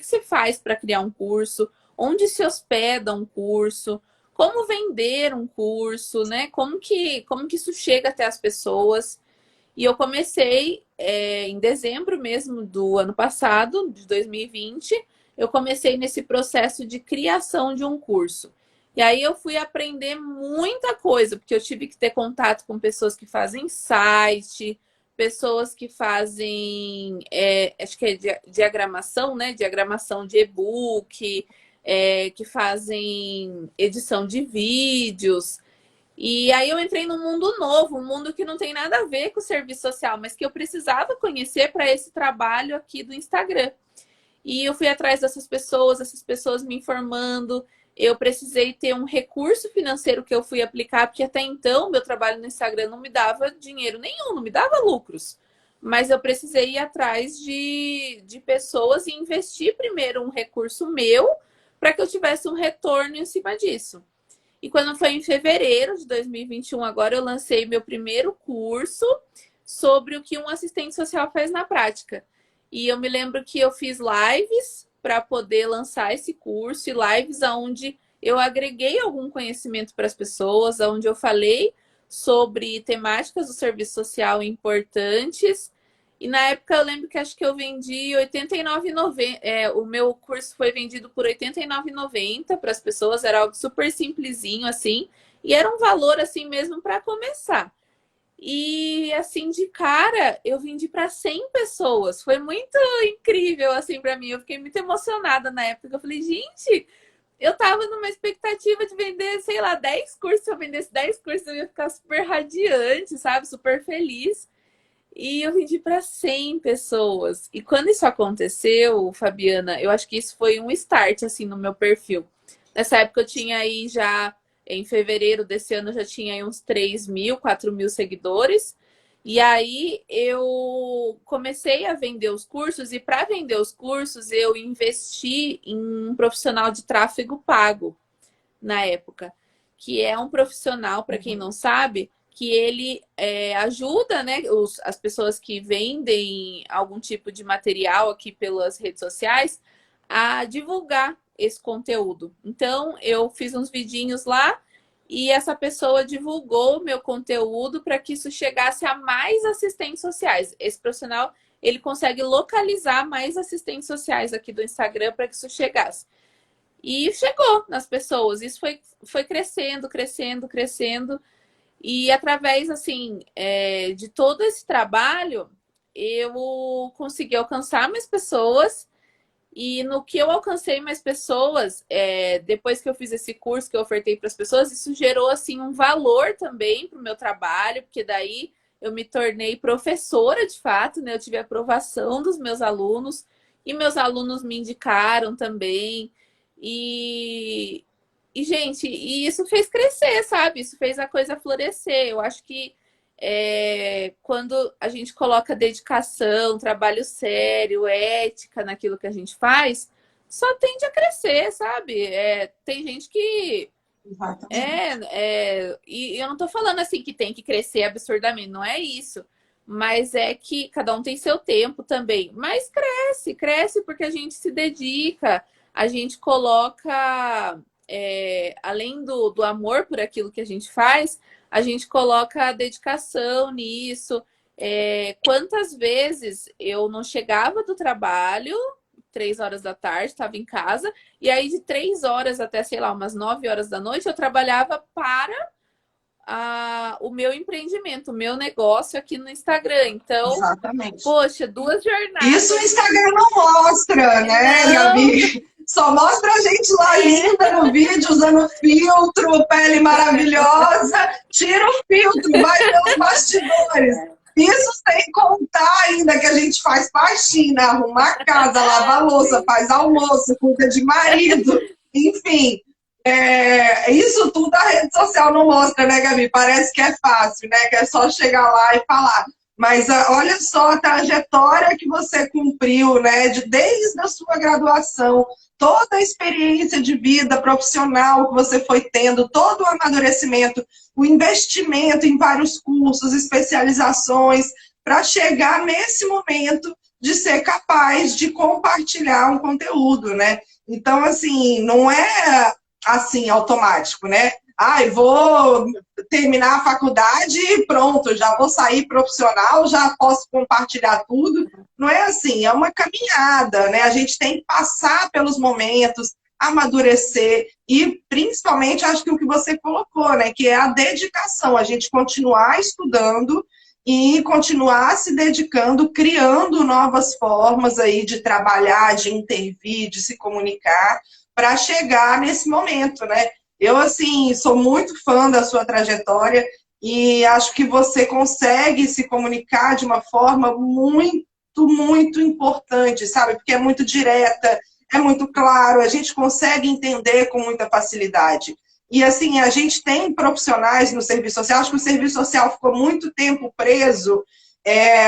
se faz para criar um curso, onde se hospeda um curso, como vender um curso, né? Como que isso chega até as pessoas. E eu comecei em dezembro mesmo do ano passado, de 2020, eu comecei nesse processo de criação de um curso. E aí eu fui aprender muita coisa, porque eu tive que ter contato com pessoas que fazem site, pessoas que fazem, acho que é diagramação, né? Diagramação de e-book, que fazem edição de vídeos. E aí eu entrei num mundo novo, um mundo que não tem nada a ver com o serviço social, mas que eu precisava conhecer para esse trabalho aqui do Instagram. E eu fui atrás dessas pessoas, essas pessoas me informando. Eu precisei ter um recurso financeiro que eu fui aplicar, porque até então meu trabalho no Instagram não me dava dinheiro nenhum, não me dava lucros. Mas eu precisei ir atrás de pessoas e investir primeiro um recurso meu para que eu tivesse um retorno em cima disso. E quando foi em fevereiro de 2021, agora eu lancei meu primeiro curso sobre o que um assistente social faz na prática. E eu me lembro que eu fiz lives para poder lançar esse curso, e lives onde eu agreguei algum conhecimento para as pessoas, onde eu falei sobre temáticas do serviço social importantes. E na época eu lembro que acho que eu vendi R$ 89,90. O meu curso foi vendido por R$ 89,90 para as pessoas, era algo super simplesinho assim, e era um valor assim mesmo para começar. E assim, de cara, eu vendi para 100 pessoas. Foi muito incrível assim para mim. Eu fiquei muito emocionada na época. Eu falei, gente, eu tava numa expectativa de vender, sei lá, 10 cursos. Se eu vendesse 10 cursos, eu ia ficar super radiante, sabe? Super feliz. E eu vendi para 100 pessoas. E quando isso aconteceu, Fabiana, eu acho que isso foi um start assim no meu perfil. Nessa época eu tinha aí já, em fevereiro desse ano, eu já tinha aí uns 3 mil, 4 mil seguidores. E aí eu comecei a vender os cursos, e para vender os cursos eu investi em um profissional de tráfego pago na época, que é um profissional, para quem não sabe, que ele ajuda, né, as pessoas que vendem algum tipo de material aqui pelas redes sociais a divulgar esse conteúdo. Então, eu fiz uns vidinhos lá e essa pessoa divulgou o meu conteúdo para que isso chegasse a mais assistentes sociais. Esse profissional, ele consegue localizar mais assistentes sociais aqui do Instagram para que isso chegasse. E chegou nas pessoas. Isso foi crescendo, crescendo, crescendo. E através, assim, de todo esse trabalho, eu consegui alcançar mais pessoas. E no que eu alcancei mais pessoas, depois que eu fiz esse curso que eu ofertei para as pessoas, isso gerou assim um valor também para o meu trabalho, porque daí eu me tornei professora de fato, né? Eu tive a aprovação dos meus alunos e meus alunos me indicaram também. E, gente, e isso fez crescer, sabe? Isso fez a coisa florescer. Eu acho que quando a gente coloca dedicação, trabalho sério, ética naquilo que a gente faz, só tende a crescer, sabe? Tem gente que e eu não tô falando assim que tem que crescer absurdamente, não é isso. Mas é que cada um tem seu tempo também. Mas cresce, cresce porque a gente se dedica, a gente coloca, além do amor por aquilo que a gente faz, a gente coloca a dedicação nisso. Quantas vezes eu não chegava do trabalho, 3 horas da tarde, estava em casa, e aí de 3 horas até, sei lá, umas 9 horas da noite, eu trabalhava para o meu empreendimento, o meu negócio aqui no Instagram. Então, exatamente. Poxa, 2 jornadas. Isso o Instagram não mostra, né, não. Gabi? Só mostra a gente lá linda no vídeo, usando filtro, pele maravilhosa. Tira o filtro, vai pelos bastidores. Isso sem contar ainda que a gente faz faxina, arruma a casa, lava a louça, faz almoço, cuida de marido, enfim. Isso tudo a rede social não mostra, né, Gabi? Parece que é fácil, né? Que é só chegar lá e falar. Mas olha só a trajetória que você cumpriu, né? Desde a sua graduação, toda a experiência de vida profissional que você foi tendo, todo o amadurecimento, o investimento em vários cursos, especializações, para chegar nesse momento de ser capaz de compartilhar um conteúdo, né? Então, assim, não é assim automático, né? Vou terminar a faculdade e pronto, já vou sair profissional, já posso compartilhar tudo. Não é assim, é uma caminhada, né? A gente tem que passar pelos momentos, amadurecer e, principalmente, acho que o que você colocou, né? Que é a dedicação, a gente continuar estudando e continuar se dedicando, criando novas formas aí de trabalhar, de intervir, de se comunicar, para chegar nesse momento, né? Eu, assim, sou muito fã da sua trajetória e acho que você consegue se comunicar de uma forma muito, muito importante, sabe? Porque é muito direta, é muito claro, a gente consegue entender com muita facilidade. E, assim, a gente tem profissionais no serviço social, acho que o serviço social ficou muito tempo preso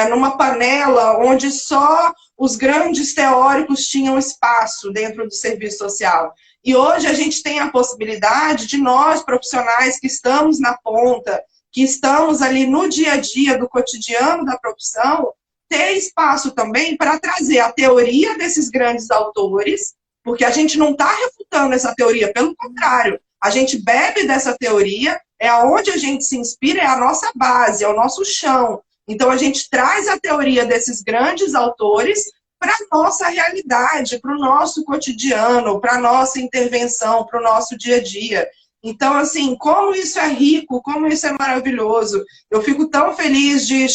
numa panela onde só os grandes teóricos tinham espaço dentro do serviço social. E hoje a gente tem a possibilidade de nós, profissionais que estamos na ponta, que estamos ali no dia a dia do cotidiano da profissão, ter espaço também para trazer a teoria desses grandes autores, porque a gente não está refutando essa teoria, pelo contrário, a gente bebe dessa teoria, é aonde a gente se inspira, é a nossa base, é o nosso chão. Então a gente traz a teoria desses grandes autores para a nossa realidade, para o nosso cotidiano, para a nossa intervenção, para o nosso dia a dia. Então, assim, como isso é rico, como isso é maravilhoso. Eu fico tão feliz de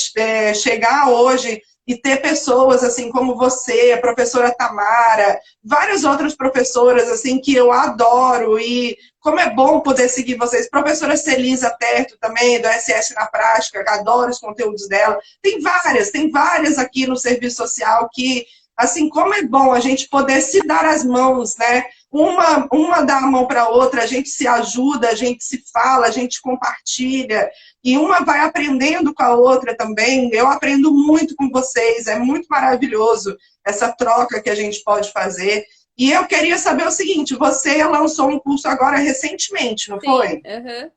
chegar hoje e ter pessoas assim como você, a professora Tamara, várias outras professoras assim que eu adoro e como é bom poder seguir vocês. Professora Celisa Terto também, do SS na Prática, que adoro os conteúdos dela. Tem várias aqui no serviço social que, assim, como é bom a gente poder se dar as mãos, né? Uma dá a mão para a outra, a gente se ajuda, a gente se fala, a gente compartilha. E uma vai aprendendo com a outra também. Eu aprendo muito com vocês, é muito maravilhoso essa troca que a gente pode fazer. E eu queria saber o seguinte, você lançou um curso agora recentemente, não foi? Uhum.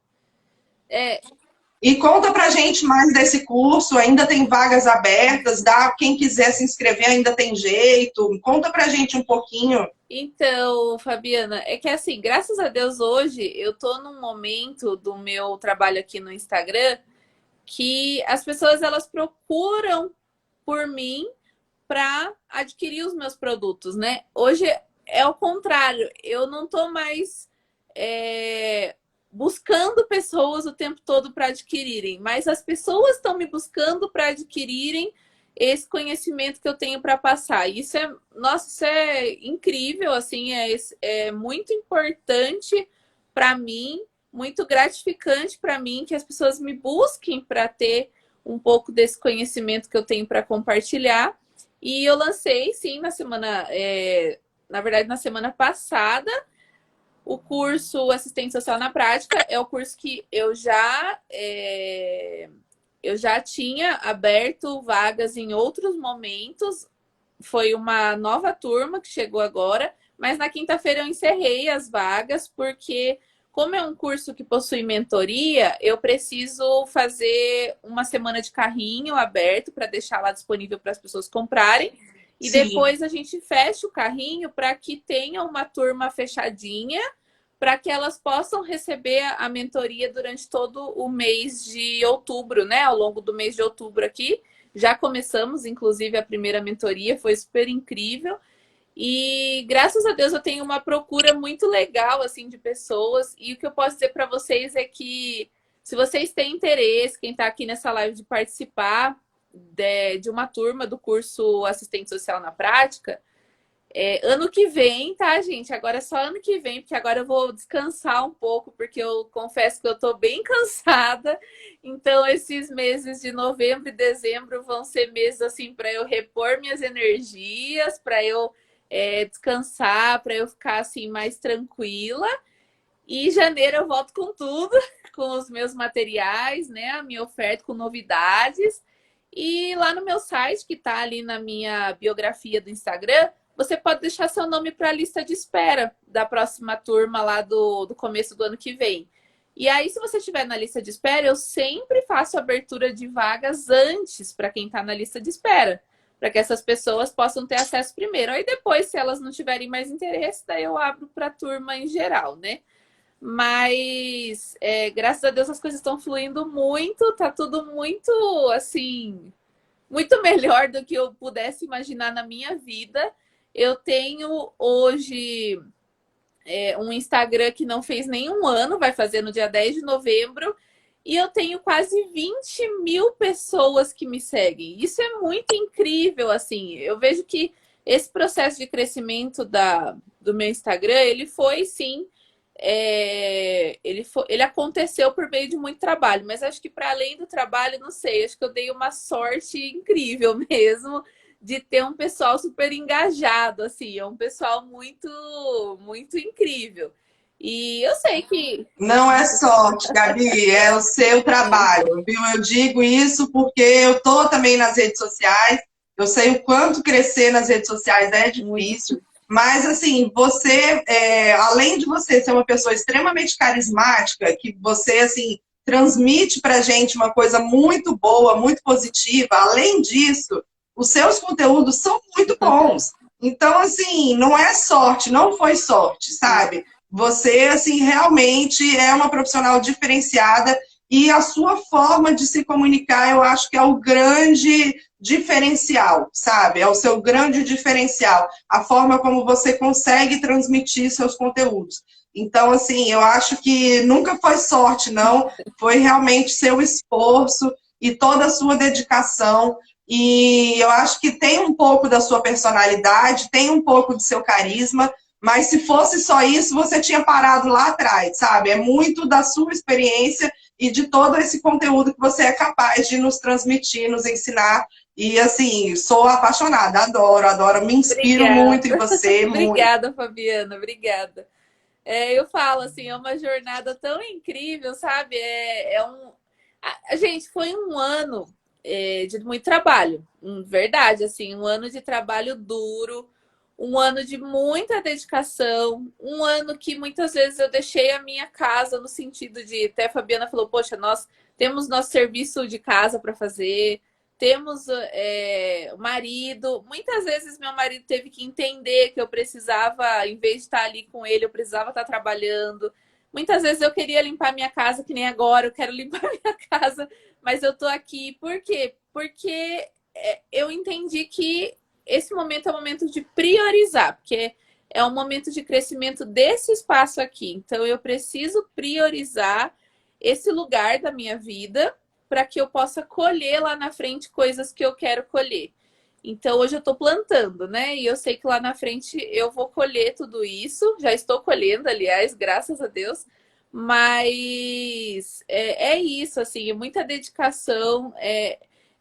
E conta pra gente mais desse curso, ainda tem vagas abertas, quem quiser se inscrever ainda tem jeito. Conta pra gente um pouquinho. Então, Fabiana, é que assim, graças a Deus hoje eu tô num momento do meu trabalho aqui no Instagram que as pessoas elas procuram por mim para adquirir os meus produtos, né? Hoje é o contrário, eu não tô mais buscando pessoas o tempo todo para adquirirem, mas as pessoas estão me buscando para adquirirem esse conhecimento que eu tenho para passar. Isso é, nossa, isso é incrível, assim, é muito importante para mim, muito gratificante para mim que as pessoas me busquem para ter um pouco desse conhecimento que eu tenho para compartilhar. E eu lancei, sim, na verdade, na semana passada, o curso Assistente Social na Prática. É o curso que eu já tinha aberto vagas em outros momentos. Foi uma nova turma que chegou agora, mas na quinta-feira eu encerrei as vagas, porque como é um curso que possui mentoria, eu preciso fazer uma semana de carrinho aberto para deixar lá disponível para as pessoas comprarem. E Sim. depois a gente fecha o carrinho para que tenha uma turma fechadinha, para que elas possam receber a mentoria durante todo o mês de outubro, né? Ao longo do mês de outubro aqui. Já começamos, inclusive, a primeira mentoria, foi super incrível. E graças a Deus eu tenho uma procura muito legal assim de pessoas. E o que eu posso dizer para vocês é que se vocês têm interesse, quem está aqui nessa live de participar de uma turma do curso Assistente Social na Prática, ano que vem, tá, gente? Agora é só ano que vem, porque agora eu vou descansar um pouco, porque eu confesso que eu tô bem cansada. Então, esses meses de novembro e dezembro vão ser meses assim para eu repor minhas energias, para eu descansar, para eu ficar assim mais tranquila. E em janeiro eu volto com tudo, com os meus materiais, né? A minha oferta com novidades. E lá no meu site, que está ali na minha biografia do Instagram, você pode deixar seu nome para a lista de espera da próxima turma lá do começo do ano que vem. E aí, se você estiver na lista de espera, eu sempre faço abertura de vagas antes para quem está na lista de espera, para que essas pessoas possam ter acesso primeiro. Aí depois, se elas não tiverem mais interesse, daí eu abro para a turma em geral, né? Mas graças a Deus as coisas estão fluindo muito, tá tudo muito assim, muito melhor do que eu pudesse imaginar na minha vida. Eu tenho hoje um Instagram que não fez nenhum ano, vai fazer no dia 10 de novembro, e eu tenho quase 20 mil pessoas que me seguem. Isso é muito incrível, assim. Eu vejo que esse processo de crescimento do meu Instagram, ele foi sim. Ele aconteceu por meio de muito trabalho, mas acho que para além do trabalho, não sei, acho que eu dei uma sorte incrível mesmo de ter um pessoal super engajado, assim, é um pessoal muito, muito incrível. E eu sei que Não é sorte, Gabi, é o seu trabalho, viu? Eu digo isso porque eu estou também nas redes sociais, eu sei o quanto crescer nas redes sociais é muito difícil, mas assim, você, além de você ser uma pessoa extremamente carismática, que você assim transmite para gente uma coisa muito boa, muito positiva, além disso, os seus conteúdos são muito bons. Então, assim, não é sorte, não foi sorte, sabe? Você, assim, realmente é uma profissional diferenciada e a sua forma de se comunicar, eu acho que é o grande diferencial, sabe? É o seu grande diferencial, a forma como você consegue transmitir seus conteúdos. Então, assim, eu acho que nunca foi sorte, não, foi realmente seu esforço e toda a sua dedicação. E eu acho que tem um pouco da sua personalidade, tem um pouco do seu carisma, mas se fosse só isso, você tinha parado lá atrás, sabe? É muito da sua experiência e de todo esse conteúdo que você é capaz de nos transmitir, nos ensinar. E assim, sou apaixonada, adoro, adoro, me inspiro muito em obrigada. você, muito. Obrigada, Fabiana, obrigada. Eu falo assim, é uma jornada tão incrível, sabe? Gente, foi um ano de muito trabalho, verdade, assim, um ano de trabalho duro, um ano de muita dedicação, um ano que muitas vezes eu deixei a minha casa no sentido de, até a Fabiana falou, poxa, nós temos nosso serviço de casa para fazer, temos o marido. Muitas vezes meu marido teve que entender que eu precisava, em vez de estar ali com ele, eu precisava estar trabalhando. Muitas vezes eu queria limpar minha casa, que nem agora, eu quero limpar minha casa, mas eu tô aqui. Por quê? Porque eu entendi que esse momento é o momento de priorizar, porque é um momento de crescimento desse espaço aqui. Então eu preciso priorizar esse lugar da minha vida para que eu possa colher lá na frente coisas que eu quero colher. Então hoje eu estou plantando, né? E eu sei que lá na frente eu vou colher tudo isso. Já estou colhendo, aliás, graças a Deus. Mas é isso, assim, é muita dedicação.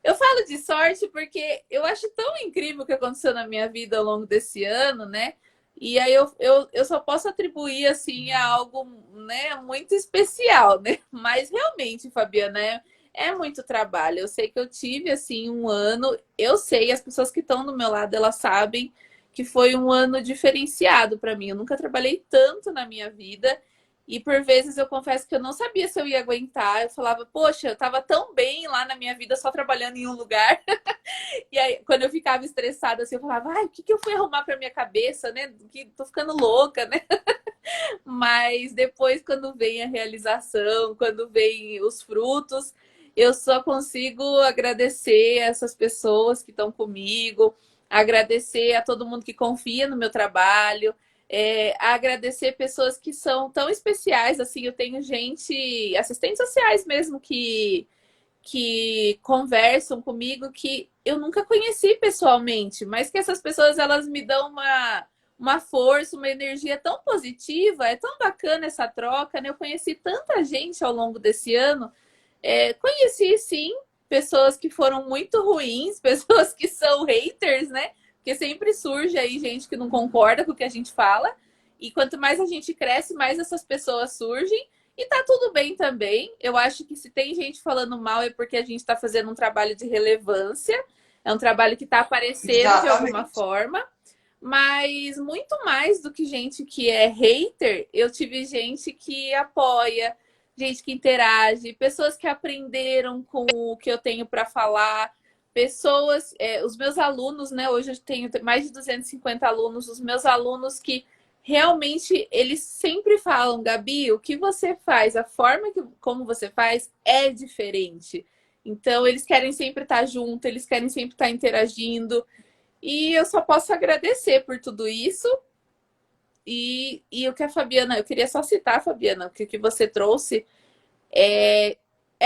Eu falo de sorte porque eu acho tão incrível o que aconteceu na minha vida ao longo desse ano, né? E aí eu só posso atribuir assim a algo, né, muito especial, né? Mas realmente, Fabiana, é muito trabalho. Eu sei que eu tive assim um ano, eu sei, as pessoas que estão do meu lado, elas sabem que foi um ano diferenciado para mim. Eu nunca trabalhei tanto na minha vida. E por vezes eu confesso que eu não sabia se eu ia aguentar. Eu falava, poxa, eu estava tão bem lá na minha vida só trabalhando em um lugar. E aí, quando eu ficava estressada, assim, eu falava, ai, o que eu fui arrumar pra minha cabeça, né? Que tô ficando louca, né? Mas depois, quando vem a realização, quando vem os frutos, eu só consigo agradecer essas pessoas que estão comigo, agradecer a todo mundo que confia no meu trabalho, agradecer pessoas que são tão especiais, assim, eu tenho gente, assistentes sociais mesmo, que conversam comigo que eu nunca conheci pessoalmente, mas que essas pessoas elas me dão uma força, uma energia tão positiva, é tão bacana essa troca, né? Eu conheci tanta gente ao longo desse ano, conheci sim pessoas que foram muito ruins, pessoas que são haters, né? Porque sempre surge aí gente que não concorda com o que a gente fala, e quanto mais a gente cresce, mais essas pessoas surgem. E tá tudo bem também. Eu acho que se tem gente falando mal é porque a gente está fazendo um trabalho de relevância. É um trabalho que está aparecendo de alguma Exatamente. forma. Mas muito mais do que gente que é hater, eu tive gente que apoia, gente que interage, pessoas que aprenderam com o que eu tenho para falar, pessoas, os meus alunos, né? Hoje eu tenho mais de 250 alunos, os meus alunos que realmente eles sempre falam, Gabi, o que você faz, a forma como você faz é diferente. Então, eles querem sempre estar junto, eles querem sempre estar interagindo. E eu só posso agradecer por tudo isso. E o que a Fabiana, eu queria só citar, Fabiana, que o que você trouxe é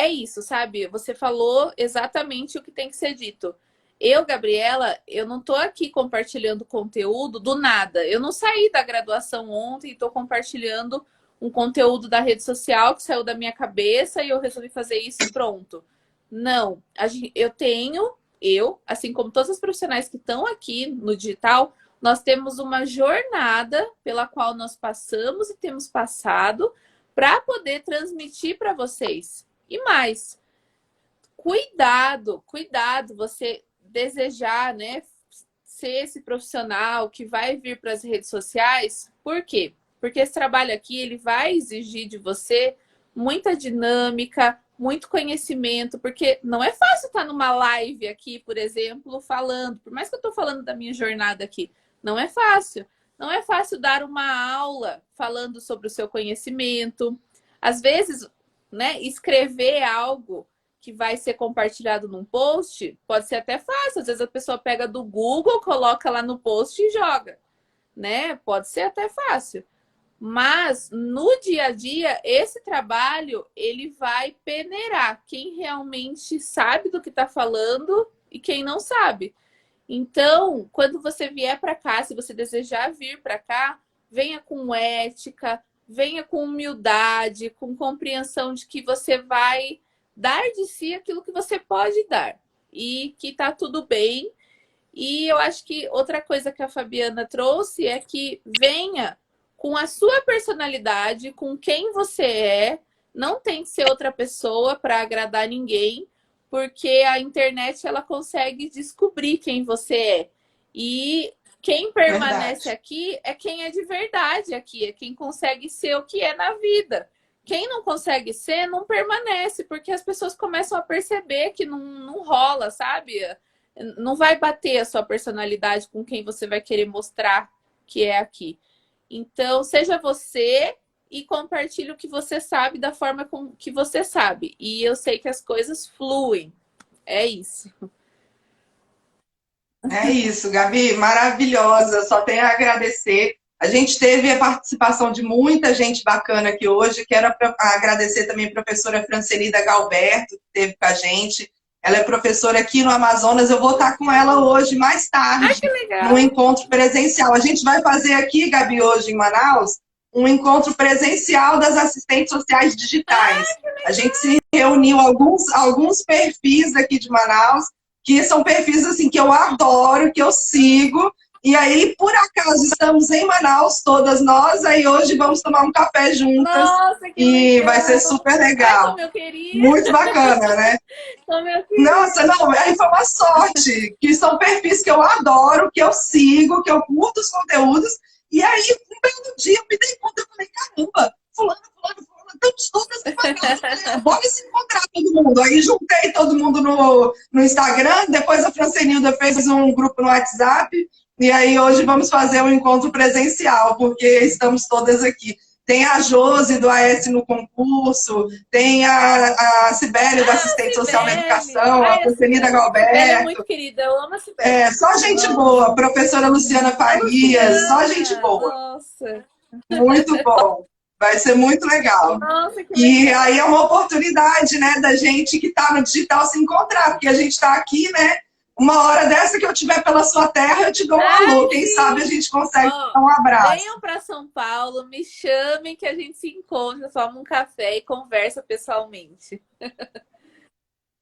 isso, sabe? Você falou exatamente o que tem que ser dito. Eu, Gabriela, eu não tô aqui compartilhando conteúdo do nada. Eu não saí da graduação ontem e tô compartilhando um conteúdo da rede social que saiu da minha cabeça e eu resolvi fazer isso e pronto. Não, assim como todos os profissionais que estão aqui no digital, nós temos uma jornada pela qual nós passamos e temos passado para poder transmitir para vocês. E mais, cuidado, você desejar, né, ser esse profissional que vai vir para as redes sociais. Por quê? Porque esse trabalho aqui, ele vai exigir de você muita dinâmica, muito conhecimento, porque não é fácil estar numa live aqui, por exemplo, falando, por mais que eu estou falando da minha jornada aqui, não é fácil. Não é fácil dar uma aula falando sobre o seu conhecimento. Às vezes, né, escrever algo que vai ser compartilhado num post, pode ser até fácil. Às vezes a pessoa pega do Google, coloca lá no post e joga, né? Pode ser até fácil. Mas no dia a dia, esse trabalho ele vai peneirar quem realmente sabe do que está falando e quem não sabe. Então, quando você vier para cá, se você desejar vir para cá, venha com ética, venha com humildade, com compreensão de que você vai dar de si aquilo que você pode dar e que tá tudo bem. E eu acho que outra coisa que a Fabiana trouxe é que venha com a sua personalidade, com quem você é, não tem que ser outra pessoa para agradar ninguém, porque a internet ela consegue descobrir quem você é. E quem permanece Verdade. aqui é quem é de verdade aqui, é quem consegue ser o que é na vida. quem não consegue ser, não permanece, porque as pessoas começam a perceber que não rola, sabe? Não vai bater a sua personalidade com quem você vai querer mostrar que é aqui. Então, seja você e compartilhe o que você sabe da forma que você sabe. E eu sei que as coisas fluem. É isso. É isso, Gabi, maravilhosa, só tenho a agradecer. A gente teve a participação de muita gente bacana aqui hoje. Quero agradecer também a professora Francelida Galberto, que esteve com a gente. Ela é professora aqui no Amazonas. Eu vou estar com ela hoje, mais Ai, tarde, que num legal! encontro presencial. A gente vai fazer aqui, Gabi, hoje em Manaus, um encontro presencial das assistentes sociais digitais. A gente se reuniu alguns perfis aqui de Manaus, que são perfis assim que eu adoro, que eu sigo. E aí, por acaso, estamos em Manaus, todas nós, aí hoje vamos tomar um café juntas Nossa, que e vai ser legal! super Ai, legal. como eu queria! Muito bacana, né? Como eu Nossa, queria! não, aí foi uma sorte, que são perfis que eu adoro, que eu sigo, que eu curto os conteúdos, e aí, um belo dia, eu me dei conta, eu falei, caramba, fulano, estamos todas em Manaus, eu falei, bora se encontrar todo mundo. Aí juntei todo mundo no Instagram, depois a Francenilda fez um grupo no WhatsApp, e aí hoje vamos fazer um encontro presencial, porque estamos todas aqui. Tem a Josi do AS no concurso, tem a Sibeli do Assistente Social na Sibeli! Educação, a Ai, Preferida Sibeli é muito Galberto, querida, eu amo a Sibeli. só gente Nossa, boa, professora Luciana a Farias, só gente Luciana! boa, Nossa! muito bom, vai ser muito legal. Nossa, que E aí legal! é uma oportunidade, né, da gente que está no digital se encontrar, porque a gente está aqui, né, uma hora dessa que eu estiver pela sua terra, eu te dou um Ai, alô, quem sabe a sim! gente consegue Ó, dar um abraço. venham para São Paulo, me chamem que a gente se encontra, toma um café e conversa pessoalmente.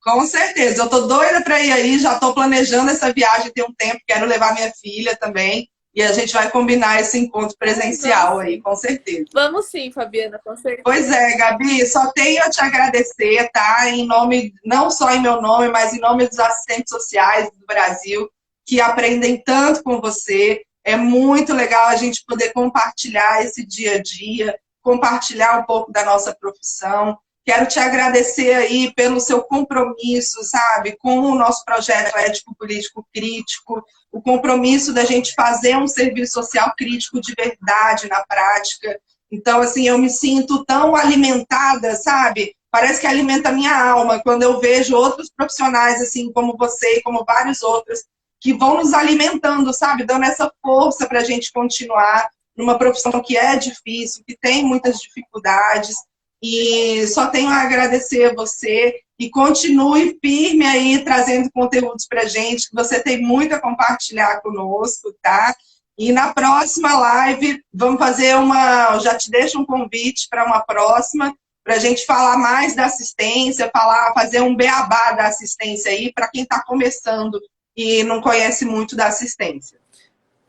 Com certeza, eu tô doida para ir aí, já tô planejando essa viagem tem um tempo, quero levar minha filha também, e a gente vai combinar esse encontro Ai, vamos presencial aí, sim. com certeza. Vamos sim, Fabiana, com Pois certeza. é, Gabi, só tenho a te agradecer, tá? Em nome, não só em meu nome, mas em nome dos assistentes sociais do Brasil, que aprendem tanto com você. É muito legal a gente poder compartilhar esse dia a dia, compartilhar um pouco da nossa profissão. Quero te agradecer aí pelo seu compromisso, sabe, com o nosso projeto ético político crítico, o compromisso da gente fazer um serviço social crítico de verdade na prática. Então, assim, eu me sinto tão alimentada, sabe? Parece que alimenta a minha alma quando eu vejo outros profissionais, assim, como você e como vários outros, que vão nos alimentando, sabe? Dando essa força para a gente continuar numa profissão que é difícil, que tem muitas dificuldades. E só tenho a agradecer a você e continue firme aí trazendo conteúdos para a gente, que você tem muito a compartilhar conosco, tá? E na próxima live, vamos fazer uma. Já te deixo um convite para uma próxima, para a gente falar mais da assistência, fazer um beabá da assistência aí, para quem está começando e não conhece muito da assistência.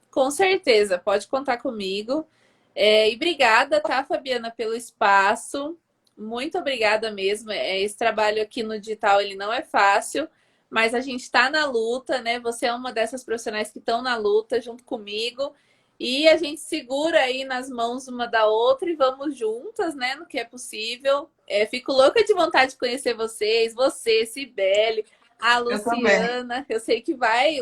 Com certeza, pode contar comigo. E obrigada, tá, Fabiana, pelo espaço. Muito obrigada mesmo. Esse trabalho aqui no digital, ele não é fácil, mas a gente está na luta, né? Você é uma dessas profissionais que estão na luta junto comigo. E a gente segura aí nas mãos uma da outra e vamos juntas, né? No que é possível. Fico louca de vontade de conhecer vocês, você, Cibele, a Eu também, Luciana. Eu sei que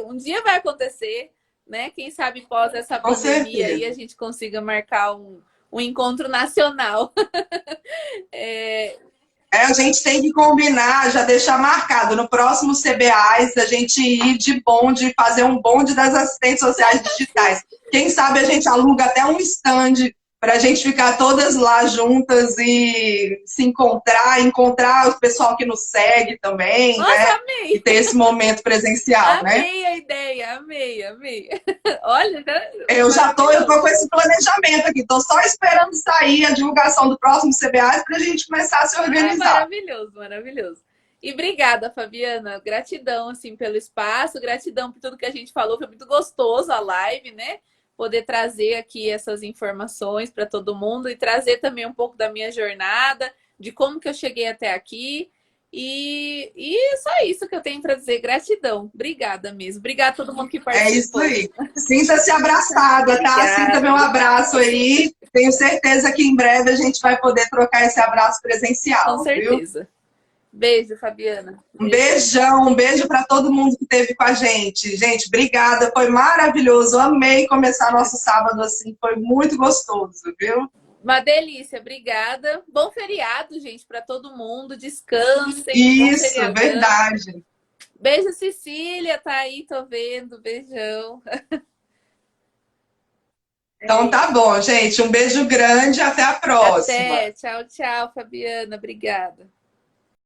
um dia vai acontecer, né? Quem sabe pós essa com pandemia aí a certeza. gente consiga marcar um encontro nacional. É, A gente tem que combinar, já deixar marcado, no próximo CBAs, a gente ir de bonde, fazer um bonde das assistentes sociais digitais. Quem sabe a gente aluga até um stand para a gente ficar todas lá juntas e se encontrar o pessoal que nos segue também, Nossa, né? E amei! ter esse momento presencial, né? Amei a ideia, amei, amei. Olha, Eu tô maravilhoso. com esse planejamento aqui, tô só esperando sair a divulgação do próximo CBAs para a gente começar a se Ai, organizar. maravilhoso, maravilhoso. E obrigada, Fabiana. Gratidão, assim, pelo espaço, gratidão por tudo que a gente falou. Foi muito gostoso a live, né? Poder trazer aqui essas informações para todo mundo e trazer também um pouco da minha jornada, de como que eu cheguei até aqui. E só isso que eu tenho para dizer. Gratidão. Obrigada mesmo. Obrigada a todo mundo que É isso participou. aí. Sinta-se abraçada, tá? Sinta meu Obrigada. abraço aí. Tenho certeza que em breve a gente vai poder trocar esse abraço Com presencial, viu? certeza. Beijo, Fabiana. Um Beijo. beijão, um beijo para todo mundo que esteve com a gente. Gente, obrigada, foi maravilhoso. Amei começar nosso sábado assim, foi muito gostoso, viu? Uma delícia, obrigada. Bom feriado, gente, para todo mundo. Descansem, bom Isso, feriadão. verdade. Beijo, Cecília, tá aí, tô vendo. Beijão. Então É tá isso. bom, gente. Um beijo grande, até a próxima. Até. Tchau, tchau, Fabiana. Obrigada.